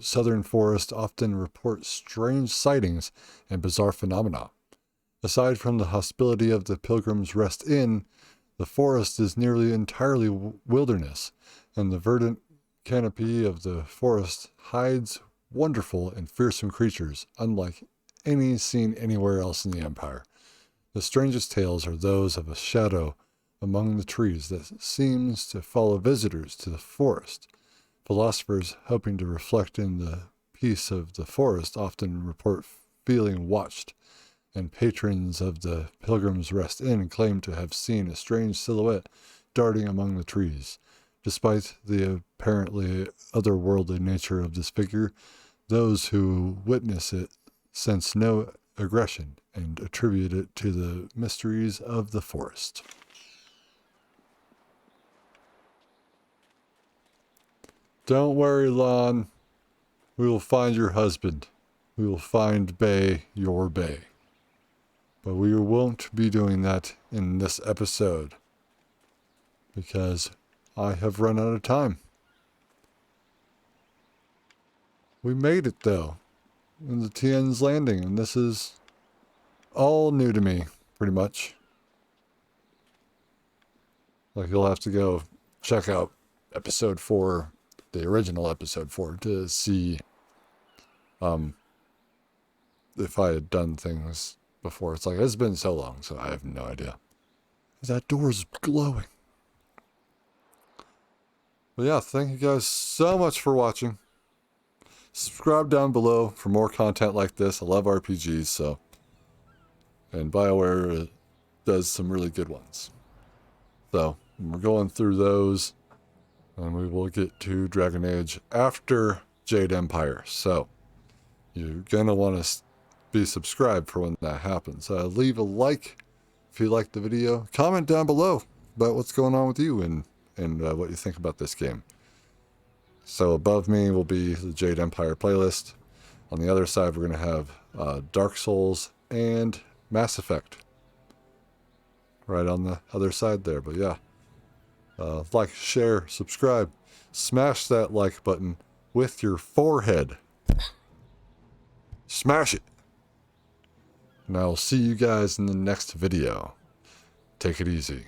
southern forest often report strange sightings and bizarre phenomena. Aside from the hospitality of the Pilgrim's Rest Inn, the forest is nearly entirely wilderness, and the verdant canopy of the forest hides wonderful and fearsome creatures, unlike any seen anywhere else in the Empire. The strangest tales are those of a shadow among the trees that seems to follow visitors to the forest. Philosophers hoping to reflect in the peace of the forest often report feeling watched, and patrons of the Pilgrim's Rest Inn claim to have seen a strange silhouette darting among the trees. Despite the apparently otherworldly nature of this figure, those who witness it sense no aggression and attribute it to the mysteries of the forest. Don't worry, Lon. We will find your husband. We will find Bay, your Bay. But we won't be doing that in this episode, because I have run out of time. We made it, though, in the Tian's Landing, and this is all new to me, pretty much. Like, you'll have to go check out episode 4, the original episode 4, to see if I had done things before. It's like, it's been so long, so I have no idea. That door's glowing. But yeah, thank you guys so much for watching. Subscribe down below for more content like this. I love RPGs, so. And BioWare does some really good ones. So, we're going through those. And we will get to Dragon Age after Jade Empire. So, you're going to want to be subscribed for when that happens. Leave a like if you liked the video. Comment down below about what's going on with you and what you think about this game. So above me will be the Jade Empire playlist. On the other side, we're going to have Dark Souls and Mass Effect. Right on the other side there. But yeah, like, share, subscribe. Smash that like button with your forehead. Smash it. And I'll see you guys in the next video. Take it easy.